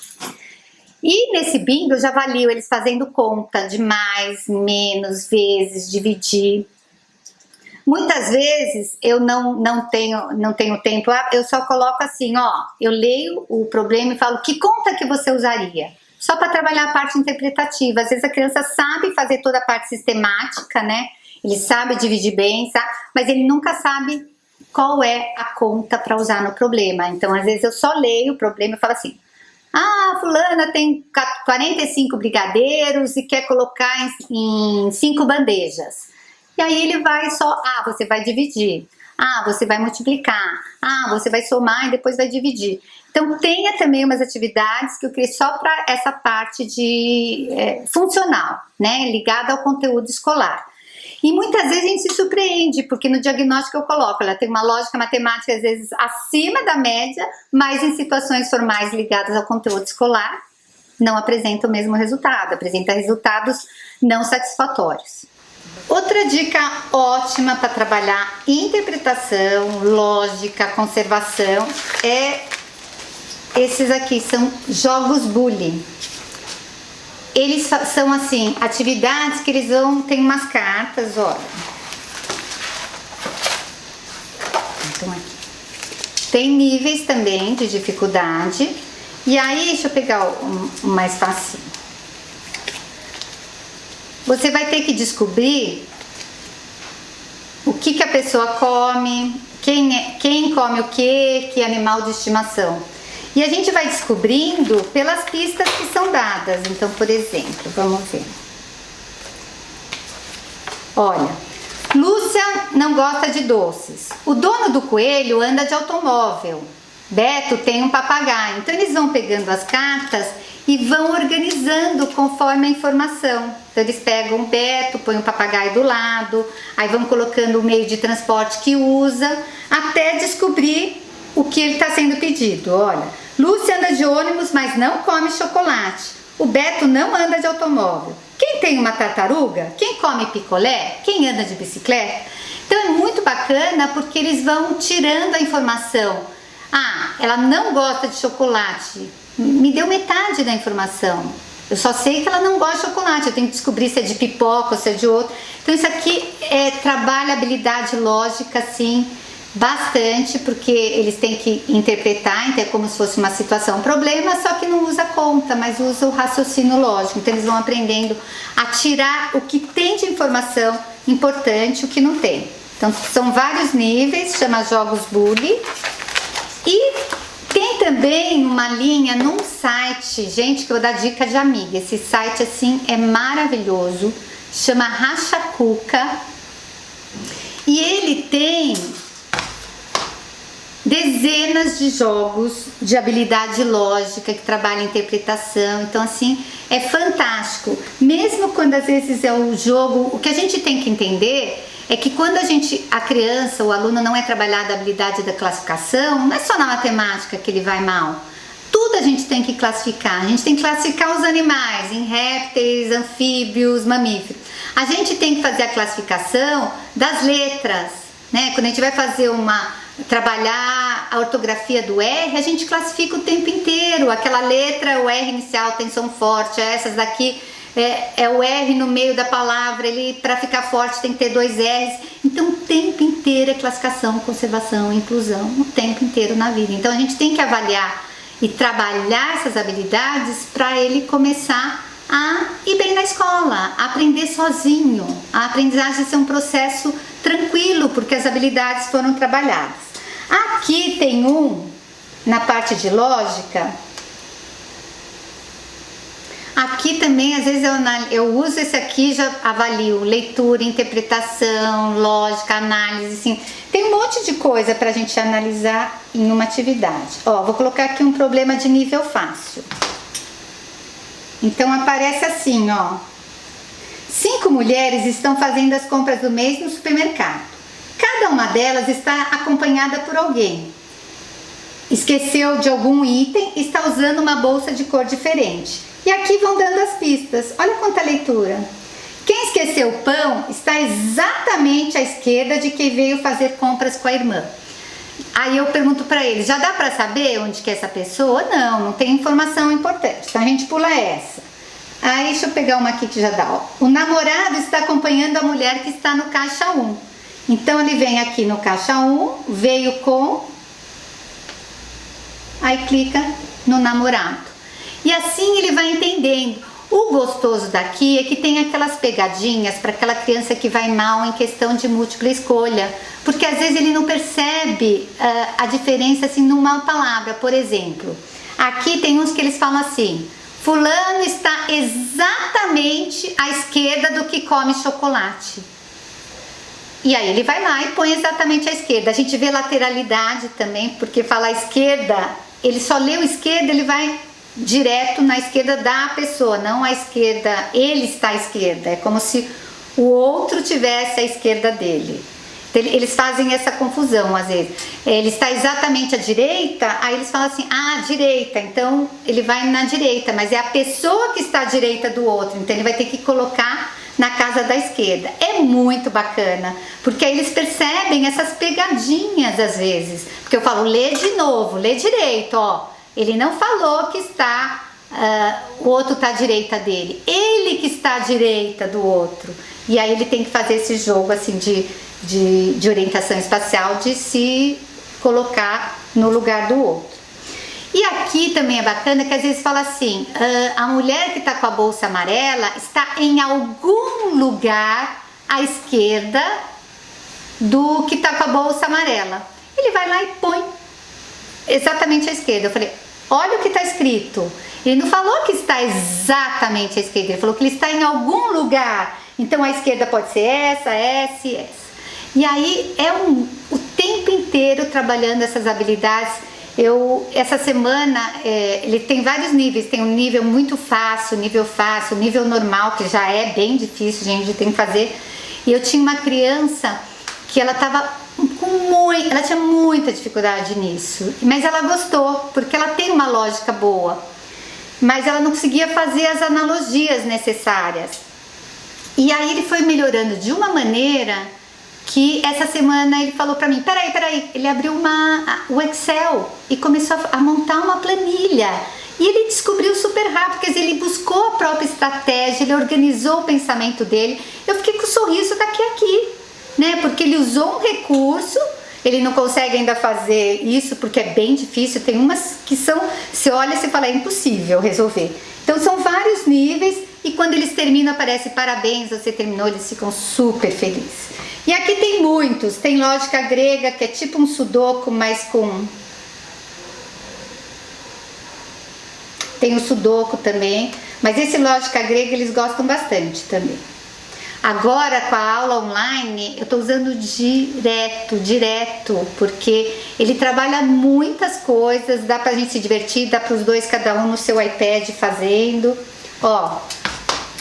E nesse bingo eu já avalio eles fazendo conta de mais, menos, vezes, dividir. Muitas vezes eu não tenho tempo, eu só coloco assim, ó, eu leio o problema e falo, que conta que você usaria? Só para trabalhar a parte interpretativa. Às vezes a criança sabe fazer toda a parte sistemática, né? Ele sabe dividir bem, sabe? Mas ele nunca sabe qual é a conta para usar no problema. Então às vezes eu só leio o problema e falo assim, ah, fulana tem 45 brigadeiros e quer colocar em 5 bandejas. E aí ele vai só, você vai dividir, você vai multiplicar, você vai somar e depois vai dividir. Então tenha também umas atividades que eu criei só para essa parte de funcional, né, ligada ao conteúdo escolar. E muitas vezes a gente se surpreende, porque no diagnóstico eu coloco, ela tem uma lógica matemática às vezes acima da média, mas em situações formais ligadas ao conteúdo escolar não apresenta o mesmo resultado, apresenta resultados não satisfatórios. Outra dica ótima para trabalhar interpretação, lógica, conservação esses aqui, são jogos bullying. Eles são assim, atividades que eles tem umas cartas, olha. Então aqui. Tem níveis também de dificuldade. E aí, deixa eu pegar o mais fácil. Você vai ter que descobrir o que a pessoa come, quem come o que animal de estimação. E a gente vai descobrindo pelas pistas que são dadas. Então, por exemplo, vamos ver. Olha, Lúcia não gosta de doces. O dono do coelho anda de automóvel. Beto tem um papagaio. Então, eles vão pegando as cartas e vão organizando conforme a informação. Então eles pegam o Beto, põem o papagaio do lado, aí vão colocando o meio de transporte que usa, até descobrir o que ele está sendo pedido. Olha, Lúcia anda de ônibus, mas não come chocolate. O Beto não anda de automóvel. Quem tem uma tartaruga? Quem come picolé? Quem anda de bicicleta? Então é muito bacana porque eles vão tirando a informação. Ah, ela não gosta de chocolate. Me deu metade da informação. Eu só sei que ela não gosta de chocolate. Eu tenho que descobrir se é de pipoca ou se é de outro. Então isso aqui trabalha habilidade lógica, assim, bastante, porque eles têm que interpretar, então é como se fosse uma situação, um problema, só que não usa conta, mas usa o raciocínio lógico. Então eles vão aprendendo a tirar o que tem de informação importante, o que não tem. Então são vários níveis, chama Jogos Bully. E tem também uma linha num site, gente, que eu vou dar dica de amiga. Esse site, assim, é maravilhoso, chama Racha Cuca. E ele tem dezenas de jogos de habilidade lógica que trabalham interpretação. Então, assim, é fantástico. Mesmo quando às vezes é o jogo, o que a gente tem que entender é que quando a criança, o aluno não é trabalhado a habilidade da classificação, não é só na matemática que ele vai mal. Tudo a gente tem que classificar. A gente tem que classificar os animais em répteis, anfíbios, mamíferos. A gente tem que fazer a classificação das letras, né? Quando a gente vai fazer trabalhar a ortografia do R, a gente classifica o tempo inteiro. Aquela letra, o R inicial tem som forte, essas daqui é o R no meio da palavra, ele para ficar forte tem que ter 2 R's. Então o tempo inteiro é classificação, conservação, inclusão, o tempo inteiro na vida. Então a gente tem que avaliar e trabalhar essas habilidades para ele começar a ir bem na escola, a aprender sozinho. A aprendizagem ser um processo tranquilo, porque as habilidades foram trabalhadas. Aqui tem na parte de lógica. Aqui também, às vezes eu uso esse aqui, já avalio leitura, interpretação, lógica, análise, assim. Tem um monte de coisa para a gente analisar em uma atividade. Ó, vou colocar aqui um problema de nível fácil. Então aparece assim, ó. 5 mulheres estão fazendo as compras do mês no supermercado. Cada uma delas está acompanhada por alguém. Esqueceu de algum item e está usando uma bolsa de cor diferente. E aqui vão dando as pistas. Olha quanta leitura. Quem esqueceu o pão está exatamente à esquerda de quem veio fazer compras com a irmã. Aí eu pergunto para eles, já dá para saber onde que é essa pessoa? Não, não tem informação importante. Então a gente pula essa. Aí deixa eu pegar uma aqui que já dá. Ó. O namorado está acompanhando a mulher que está no caixa 1. Então ele vem aqui no caixa 1, veio com... Aí clica no namorado. E assim ele vai entendendo. O gostoso daqui é que tem aquelas pegadinhas para aquela criança que vai mal em questão de múltipla escolha. Porque às vezes ele não percebe a diferença assim numa palavra. Por exemplo, aqui tem uns que eles falam assim: fulano está exatamente à esquerda do que come chocolate. E aí ele vai lá e põe exatamente à esquerda. A gente vê lateralidade também, porque fala à esquerda, ele só leu esquerda, ele vai direto na esquerda da pessoa, não à esquerda, ele está à esquerda. É como se o outro tivesse à esquerda dele. Eles fazem essa confusão às vezes. Ele está exatamente à direita, aí eles falam assim, direita, então ele vai na direita, mas é a pessoa que está à direita do outro, então ele vai ter que colocar na casa da esquerda. É muito bacana, porque aí eles percebem essas pegadinhas às vezes, porque eu falo, lê de novo, lê direito, ó, ele não falou que está, o outro está à direita dele, ele que está à direita do outro, e aí ele tem que fazer esse jogo assim de orientação espacial, de se colocar no lugar do outro. E aqui também é bacana que às vezes fala assim, a mulher que está com a bolsa amarela está em algum lugar à esquerda do que está com a bolsa amarela. Ele vai lá e põe exatamente à esquerda. Eu falei, olha o que está escrito. Ele não falou que está exatamente à esquerda, ele falou que ele está em algum lugar. Então a esquerda pode ser essa, essa e essa. E aí é o tempo inteiro trabalhando essas habilidades. Essa semana, ele tem vários níveis, tem um nível muito fácil, nível normal, que já é bem difícil, a gente tem que fazer. E eu tinha uma criança que ela tinha muita dificuldade nisso, mas ela gostou, porque ela tem uma lógica boa, mas ela não conseguia fazer as analogias necessárias. E aí ele foi melhorando de uma maneira que essa semana ele falou pra mim, peraí, ele abriu o Excel e começou a montar uma planilha. E ele descobriu super rápido, quer dizer, ele buscou a própria estratégia, ele organizou o pensamento dele. Eu fiquei com o sorriso daqui a aqui, né? Porque ele usou um recurso, ele não consegue ainda fazer isso porque é bem difícil. Tem umas que são, você olha e você fala, é impossível resolver. Então são vários níveis e quando eles terminam aparece parabéns, você terminou, eles ficam super felizes. E aqui tem muitos, tem lógica grega que é tipo um sudoku, mas com... Tem o sudoku também, mas esse lógica grega eles gostam bastante também. Agora com a aula online eu estou usando direto, porque ele trabalha muitas coisas, dá pra gente se divertir, dá para os dois cada um no seu iPad fazendo. Ó,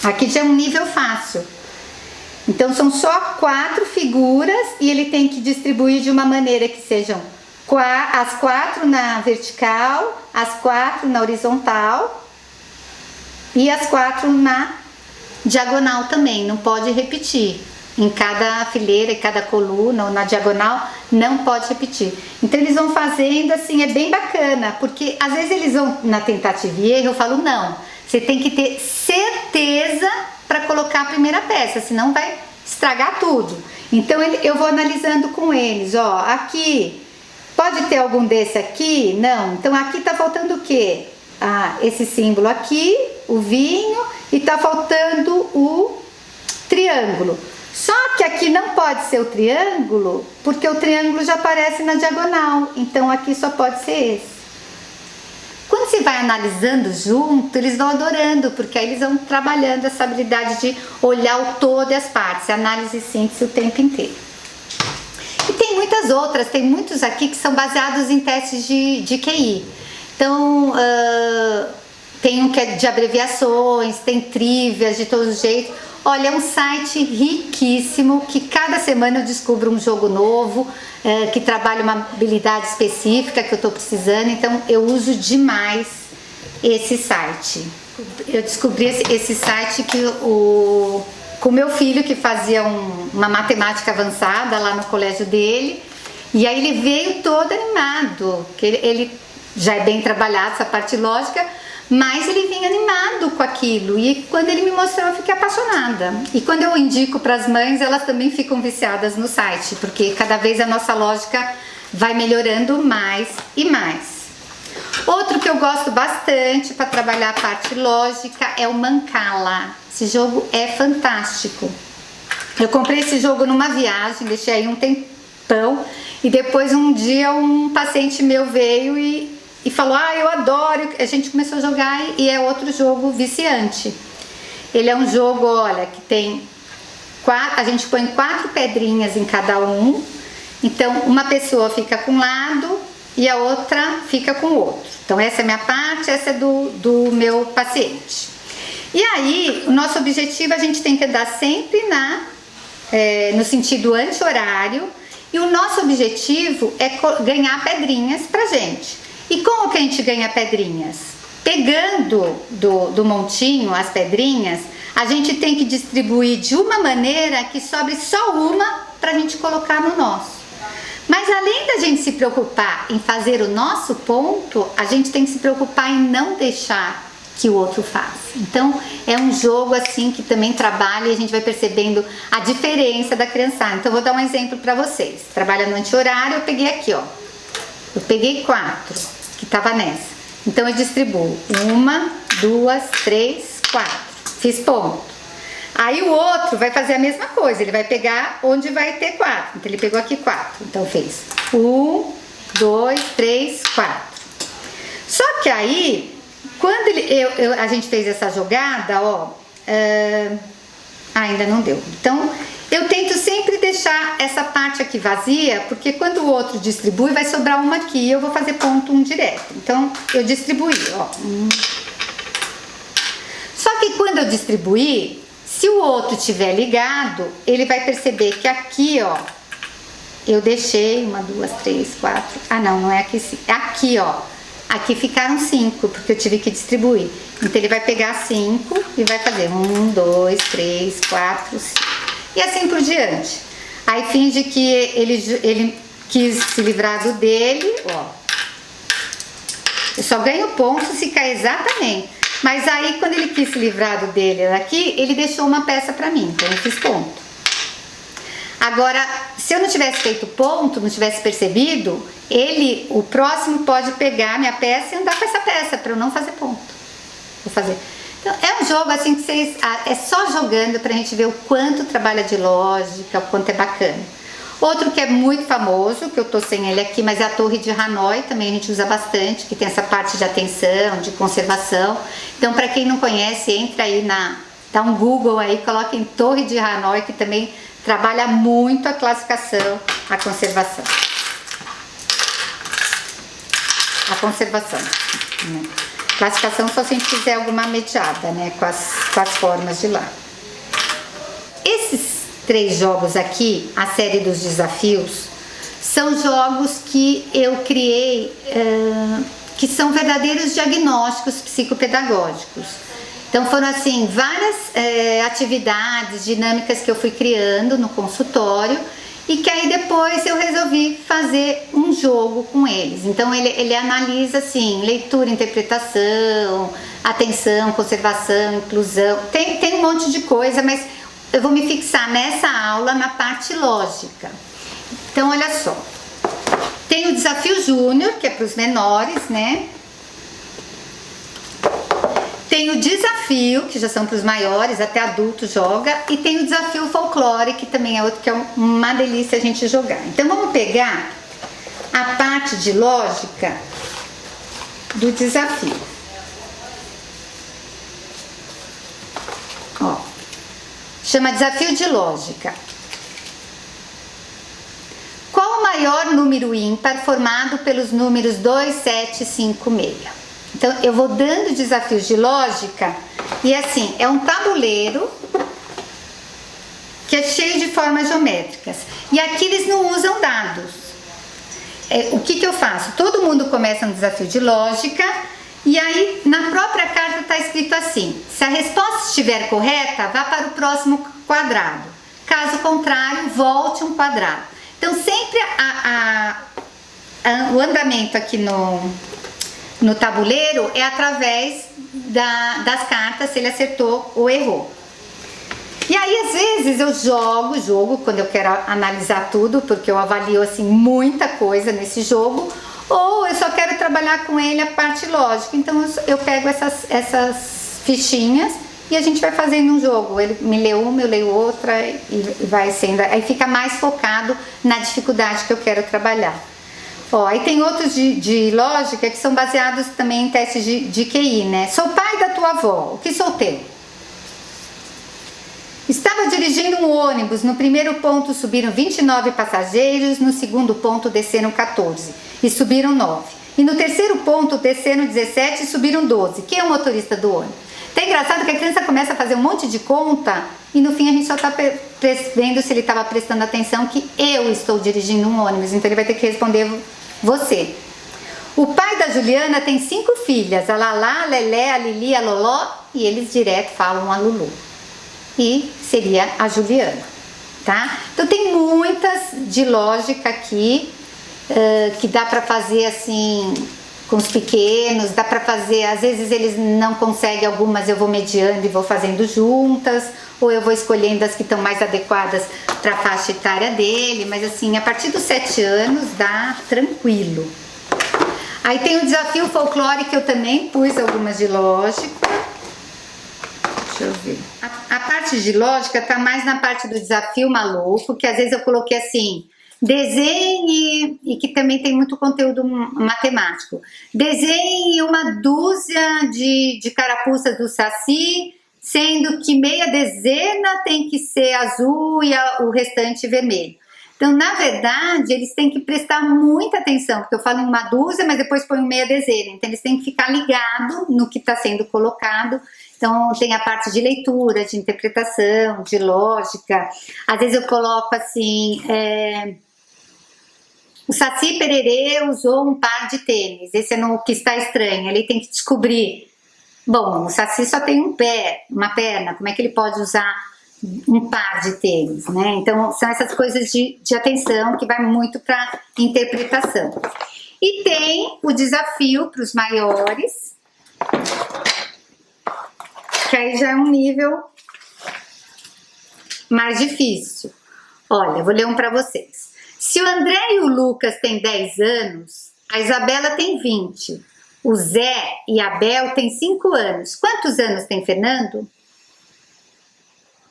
aqui já é um nível fácil. Então são só 4 figuras e ele tem que distribuir de uma maneira que sejam as 4 na vertical, as 4 na horizontal e as 4 na diagonal também, não pode repetir. Em cada fileira, em cada coluna ou na diagonal, não pode repetir. Então eles vão fazendo assim, é bem bacana, porque às vezes eles vão na tentativa e erro, eu falo não, você tem que ter certeza para colocar a primeira peça, senão vai estragar tudo. Então eu vou analisando com eles, ó, aqui, pode ter algum desse aqui? Não, então aqui tá faltando o quê? Ah, esse símbolo aqui, o vinho, e tá faltando o triângulo. Só que aqui não pode ser o triângulo, porque o triângulo já aparece na diagonal, então aqui só pode ser esse. Quando você vai analisando junto, eles vão adorando, porque aí eles vão trabalhando essa habilidade de olhar o todo e as partes, análise e síntese o tempo inteiro. E tem muitas outras, tem muitos aqui que são baseados em testes de QI. Então, tem um que é de abreviações, tem trivias de todos os jeitos. Olha, é um site riquíssimo, que cada semana eu descubro um jogo novo, que trabalha uma habilidade específica que eu estou precisando, então eu uso demais esse site. Eu descobri esse site com meu filho, que fazia uma matemática avançada lá no colégio dele, e aí ele veio todo animado, que ele já é bem trabalhado essa parte lógica, mas ele vinha animado com aquilo, e quando ele me mostrou eu fiquei apaixonada. E quando eu indico para as mães, elas também ficam viciadas no site, porque cada vez a nossa lógica vai melhorando mais e mais. Outro que eu gosto bastante para trabalhar a parte lógica é o Mancala. Esse jogo é fantástico. Eu comprei esse jogo numa viagem, deixei aí um tempão, e depois um dia um paciente meu veio e falou, eu adoro, a gente começou a jogar e é outro jogo viciante. Ele é um jogo, olha, que tem a gente põe 4 pedrinhas em cada um, então uma pessoa fica com um lado e a outra fica com o outro. Então essa é a minha parte, essa é do meu paciente. E aí, o nosso objetivo, a gente tem que andar sempre no sentido anti-horário, e o nosso objetivo é ganhar pedrinhas pra gente. E como que a gente ganha pedrinhas? Pegando do montinho as pedrinhas, a gente tem que distribuir de uma maneira que sobre só uma pra gente colocar no nosso. Mas além da gente se preocupar em fazer o nosso ponto, a gente tem que se preocupar em não deixar que o outro faça. Então é um jogo assim que também trabalha, e a gente vai percebendo a diferença da criançada. Então eu vou dar um exemplo para vocês. Trabalha no anti-horário, eu peguei aqui, ó. Eu peguei 4 que tava nessa. Então eu distribuo 1, 2, 3, 4. Fiz ponto. Aí o outro vai fazer a mesma coisa, ele vai pegar onde vai ter 4. Então ele pegou aqui 4. Então fez 1, 2, 3, 4. Só que aí, quando a gente fez essa jogada, ó, ainda não deu. Então eu tento sempre deixar essa parte aqui vazia, porque quando o outro distribui, vai sobrar uma aqui e eu vou fazer ponto 1 direto. Então eu distribuí, ó. Só que quando eu distribuir, se o outro tiver ligado, ele vai perceber que aqui, ó, eu deixei 1, 2, 3, 4. Ah, não é aqui sim. É aqui, ó. Aqui ficaram 5, porque eu tive que distribuir. Então ele vai pegar 5 e vai fazer 1, 2, 3, 4, 5. E assim por diante. Aí finge que ele quis se livrar do dele, ó. Eu só ganho ponto se cair exatamente. Mas aí quando ele quis se livrar do dele aqui, ele deixou uma peça pra mim, então eu fiz ponto. Agora, se eu não tivesse feito ponto, não tivesse percebido, o próximo pode pegar minha peça e andar com essa peça, para eu não fazer ponto. Vou fazer. Então, é um jogo assim que é só jogando pra gente ver o quanto trabalha de lógica, o quanto é bacana. Outro que é muito famoso, que eu tô sem ele aqui, mas é a Torre de Hanoi, também a gente usa bastante, que tem essa parte de atenção, de conservação. Então, para quem não conhece, entra aí dá um Google aí, coloca em Torre de Hanoi, que também trabalha muito a classificação, a conservação. A conservação, né? Classificação só se a gente fizer alguma mediada, né, com as formas de lá. Esses 3 jogos aqui, a série dos desafios, são jogos que eu criei, que são verdadeiros diagnósticos psicopedagógicos. Então foram assim, várias atividades, dinâmicas que eu fui criando no consultório e que aí depois eu resolvi fazer um jogo com eles. Então ele analisa assim, leitura, interpretação, atenção, conservação, inclusão, tem um monte de coisa, mas eu vou me fixar nessa aula na parte lógica. Então olha só, tem o desafio júnior, que é para os menores, né? Tem o desafio, que já são para os maiores, até adulto joga, e tem o desafio folclore, que também é outro que é uma delícia a gente jogar. Então vamos pegar a parte de lógica do desafio. Ó, chama desafio de lógica. Qual o maior número ímpar formado pelos números 2, 7, 5, 6? Então, eu vou dando desafios de lógica e assim, é um tabuleiro que é cheio de formas geométricas. E aqui eles não usam dados. O que eu faço? Todo mundo começa no desafio de lógica e aí na própria carta está escrito assim: se a resposta estiver correta, vá para o próximo quadrado. Caso contrário, volte um quadrado. Então, sempre o andamento aqui no tabuleiro é através das cartas, se ele acertou ou errou. E aí às vezes eu jogo quando eu quero analisar tudo, porque eu avalio assim muita coisa nesse jogo, ou eu só quero trabalhar com ele a parte lógica. Então eu pego essas fichinhas e a gente vai fazendo um jogo. Ele me lê uma, eu leio outra e vai sendo, aí fica mais focado na dificuldade que eu quero trabalhar. Ó, aí tem outros de lógica que são baseados também em testes de QI, né? Sou pai da tua avó, o que sou teu? Estava dirigindo um ônibus, no primeiro ponto subiram 29 passageiros, no segundo ponto desceram 14 e subiram 9. E no terceiro ponto desceram 17 e subiram 12. Quem é o motorista do ônibus? Tá engraçado que a criança começa a fazer um monte de conta e no fim a gente só tá vendo se ele estava prestando atenção que eu estou dirigindo um ônibus, então ele vai ter que responder você. O pai da Juliana tem 5 filhas, a Lalá, a Lelé, a Lili, a Loló, e eles direto falam a Lulu. E seria a Juliana, tá? Então tem muitas de lógica aqui, que dá para fazer assim com os pequenos, dá para fazer, às vezes eles não conseguem algumas, eu vou mediando e vou fazendo juntas, ou eu vou escolhendo as que estão mais adequadas para a faixa etária dele, mas assim, a partir dos 7 anos dá tranquilo. Aí tem o desafio folclore, que eu também pus algumas de lógica. Deixa eu ver. A parte de lógica tá mais na parte do desafio maluco, que às vezes eu coloquei assim, desenhe, e que também tem muito conteúdo matemático. Desenhe uma dúzia de carapuças do Saci, sendo que meia dezena tem que ser azul e o restante vermelho. Então, na verdade, eles têm que prestar muita atenção, porque eu falo em uma dúzia, mas depois ponho meia dezena. Então, eles têm que ficar ligados no que está sendo colocado. Então, tem a parte de leitura, de interpretação, de lógica. Às vezes eu coloco assim, o Saci Pererê usou um par de tênis. Esse é no que está estranho, ele tem que descobrir. Bom, o Saci só tem um pé, uma perna, como é que ele pode usar um par de tênis, né? Então, são essas coisas de atenção que vai muito para interpretação. E tem o desafio para os maiores, que aí já é um nível mais difícil. Olha, vou ler um para vocês. Se o André e o Lucas têm 10 anos, a Isabela tem 20, o Zé e a Bel têm 5 anos. Quantos anos tem Fernando?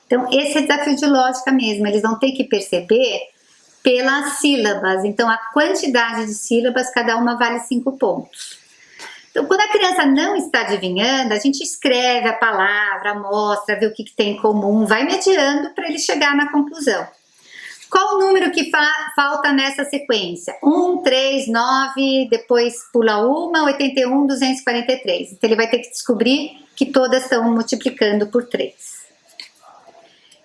Então, esse é desafio de lógica mesmo, eles vão ter que perceber pelas sílabas. Então, a quantidade de sílabas, cada uma vale 5 pontos. Então, quando a criança não está adivinhando, a gente escreve a palavra, mostra, vê o que tem em comum, vai mediando para ele chegar na conclusão. Qual o número que falta nessa sequência? 1, 3, 9, depois pula uma, 81, 243. Então, ele vai ter que descobrir que todas estão multiplicando por 3.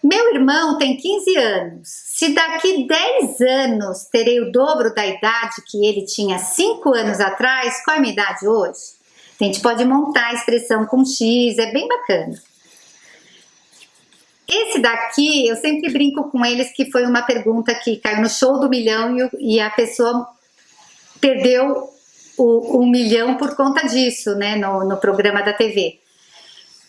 Meu irmão tem 15 anos. Se daqui 10 anos terei o dobro da idade que ele tinha 5 anos atrás, qual é a minha idade hoje? A gente pode montar a expressão com X, é bem bacana. Esse daqui, eu sempre brinco com eles que foi uma pergunta que caiu no show do milhão e a pessoa perdeu o 1 milhão por conta disso, né, no programa da TV.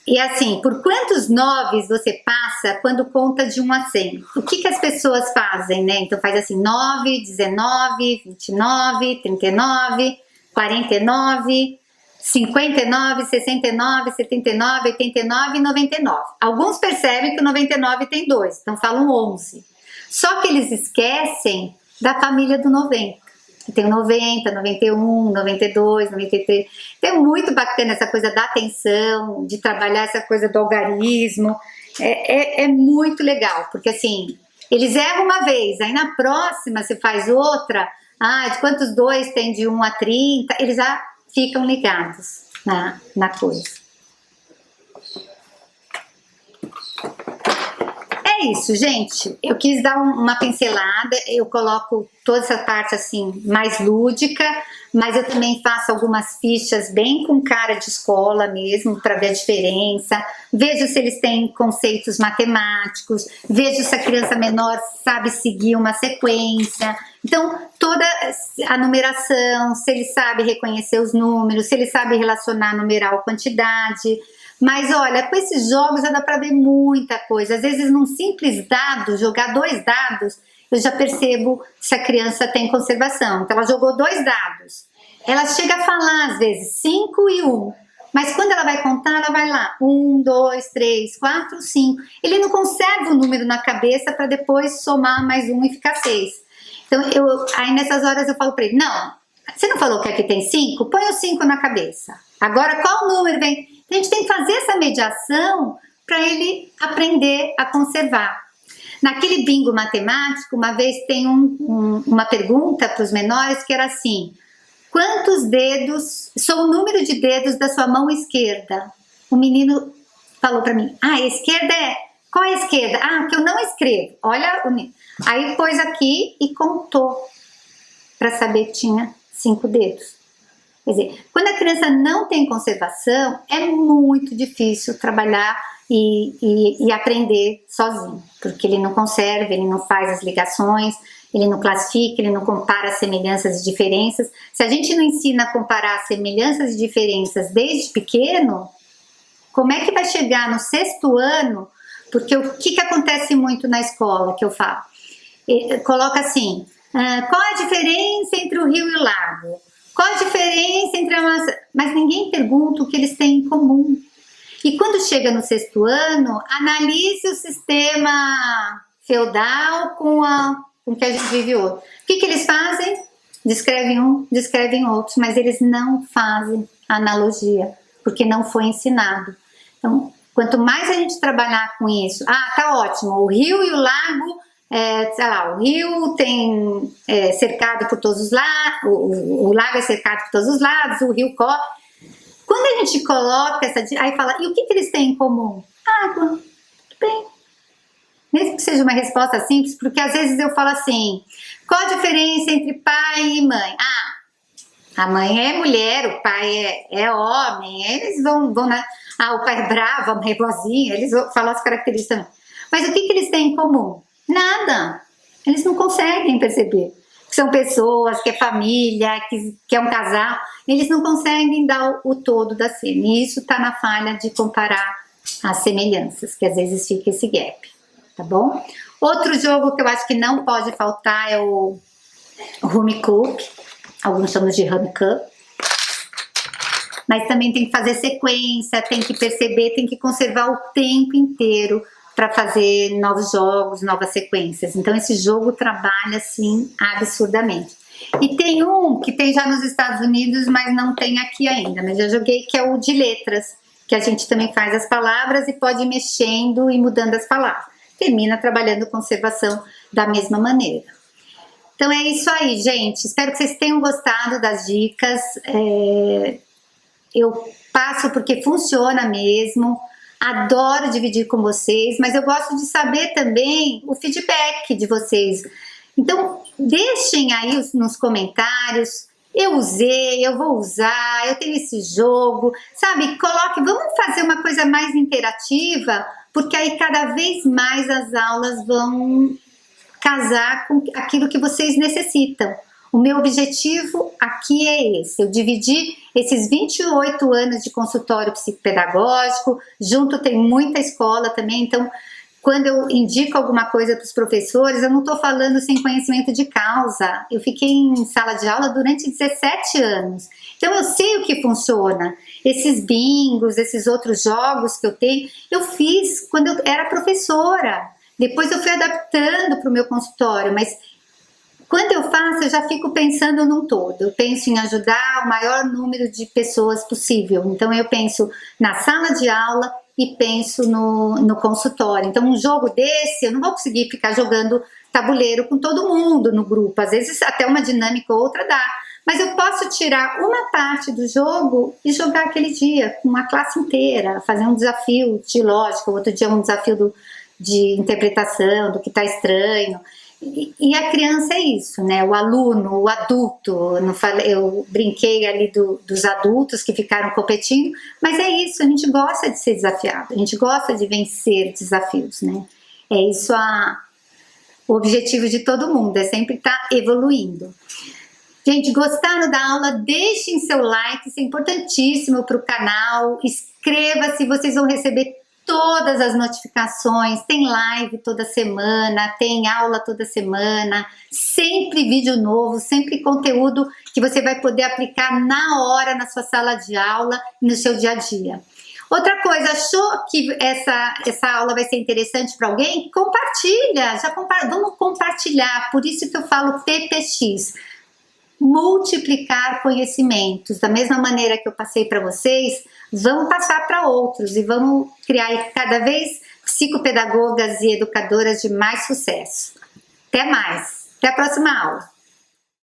E assim, por quantos 9 você passa quando conta de 1 a 100? O que as pessoas fazem, né? Então faz assim, 9, 19, 29, 39, 49, 59, 69, 79, 89 e 99. Alguns percebem que o 99 tem 2, então falam 11. Só que eles esquecem da família do 90. Tem o 90, 91, 92, 93. Então é muito bacana essa coisa da atenção, de trabalhar essa coisa do algarismo. É muito legal, porque assim, eles erram uma vez, aí na próxima você faz outra, de quantos 2 tem de 1 a 30, eles já ficam ligados na coisa. É isso, gente. Eu quis dar uma pincelada, eu coloco toda essa parte assim mais lúdica, mas eu também faço algumas fichas bem com cara de escola mesmo, para ver a diferença. Vejo se eles têm conceitos matemáticos, vejo se a criança menor sabe seguir uma sequência. Então, toda a numeração, se ele sabe reconhecer os números, se ele sabe relacionar numeral quantidade. Mas olha, com esses jogos já dá para ver muita coisa. Às vezes num simples dado, jogar 2 dados, eu já percebo se a criança tem conservação. Então ela jogou 2 dados. Ela chega a falar às vezes 5 e 1. Mas quando ela vai contar, ela vai lá 1, 2, 3, 4, 5. Ele não conserva o número na cabeça para depois somar mais 1 e ficar 6. Então aí nessas horas eu falo para ele, não, você não falou que aqui tem 5? Põe o 5 na cabeça. Agora qual número vem? A gente tem que fazer essa mediação para ele aprender a conservar. Naquele bingo matemático, uma vez tem uma pergunta para os menores que era assim, quantos dedos, sou o número de dedos da sua mão esquerda? O menino falou para mim, a esquerda qual é a esquerda? Que eu não escrevo, olha, aí pôs aqui e contou, para saber que tinha 5 dedos. Quer dizer, quando a criança não tem conservação, é muito difícil trabalhar e aprender sozinho, porque ele não conserva, ele não faz as ligações, ele não classifica, ele não compara semelhanças e diferenças. Se a gente não ensina a comparar semelhanças e diferenças desde pequeno, como é que vai chegar no 6º ano? Porque o que acontece muito na escola, que eu falo? Coloca assim, qual a diferença entre o rio e o lago? Qual a diferença entre a maçã? Mas ninguém pergunta o que eles têm em comum. E quando chega no 6º ano, analise o sistema feudal com que a gente vive hoje. O que eles fazem? Descrevem um, descrevem outros, mas eles não fazem analogia, porque não foi ensinado. Então, quanto mais a gente trabalhar com isso, tá ótimo, o rio e o lago, sei lá, o rio tem cercado por todos os lados, o lago é cercado por todos os lados, o rio corre. Quando a gente coloca aí fala, e o que eles têm em comum? Água, tudo bem. Mesmo que seja uma resposta simples, porque às vezes eu falo assim, qual a diferença entre pai e mãe? A mãe é mulher, o pai é homem, eles vão o pai é bravo, a mãe é boazinha, eles falam as características também. Mas o que eles têm em comum? Nada. Eles não conseguem perceber. São pessoas, que é família, que é um casal. Eles não conseguem dar o todo da cena. E isso está na falha de comparar as semelhanças, que às vezes fica esse gap, tá bom? Outro jogo que eu acho que não pode faltar é o Rummy Cup. Alguns chamam de Rummy Cup. Mas também tem que fazer sequência, tem que perceber, tem que conservar o tempo inteiro para fazer novos jogos, novas sequências. Então esse jogo trabalha assim absurdamente. E tem um que tem já nos Estados Unidos, mas não tem aqui ainda, mas já joguei, que é o de letras, que a gente também faz as palavras e pode ir mexendo e mudando as palavras. Termina trabalhando conservação da mesma maneira. Então é isso aí, gente. Espero que vocês tenham gostado das dicas. Eu passo porque funciona mesmo, adoro dividir com vocês, mas eu gosto de saber também o feedback de vocês. Então, deixem aí nos comentários, eu usei, eu vou usar, eu tenho esse jogo, sabe? Coloque, vamos fazer uma coisa mais interativa, porque aí cada vez mais as aulas vão casar com aquilo que vocês necessitam. O meu objetivo aqui é esse, eu dividi esses 28 anos de consultório psicopedagógico, junto tem muita escola também, então quando eu indico alguma coisa para os professores, eu não estou falando sem conhecimento de causa. Eu fiquei em sala de aula durante 17 anos, então eu sei o que funciona. Esses bingos, esses outros jogos que eu tenho, eu fiz quando eu era professora, depois eu fui adaptando para o meu consultório, mas quando eu faço, eu já fico pensando num todo. Eu penso em ajudar o maior número de pessoas possível. Então eu penso na sala de aula e penso no consultório. Então um jogo desse, eu não vou conseguir ficar jogando tabuleiro com todo mundo no grupo. Às vezes até uma dinâmica ou outra dá. Mas eu posso tirar uma parte do jogo e jogar aquele dia com uma classe inteira. Fazer um desafio de lógica, outro dia um desafio de interpretação, do que está estranho. E a criança é isso, né? O aluno, o adulto, eu brinquei ali dos adultos que ficaram competindo, mas é isso, a gente gosta de ser desafiado, a gente gosta de vencer desafios, né? É isso o objetivo de todo mundo, é sempre estar evoluindo. Gente, gostaram da aula? Deixem seu like, isso é importantíssimo para o canal, inscreva-se, vocês vão receber todas as notificações, tem live toda semana, tem aula toda semana, sempre vídeo novo, sempre conteúdo que você vai poder aplicar na hora na sua sala de aula e no seu dia a dia. Outra coisa, achou que essa aula vai ser interessante para alguém? Compartilha, vamos compartilhar, por isso que eu falo PPX. Multiplicar conhecimentos, da mesma maneira que eu passei para vocês, vamos passar para outros e vamos criar cada vez psicopedagogas e educadoras de mais sucesso. Até mais, até a próxima aula.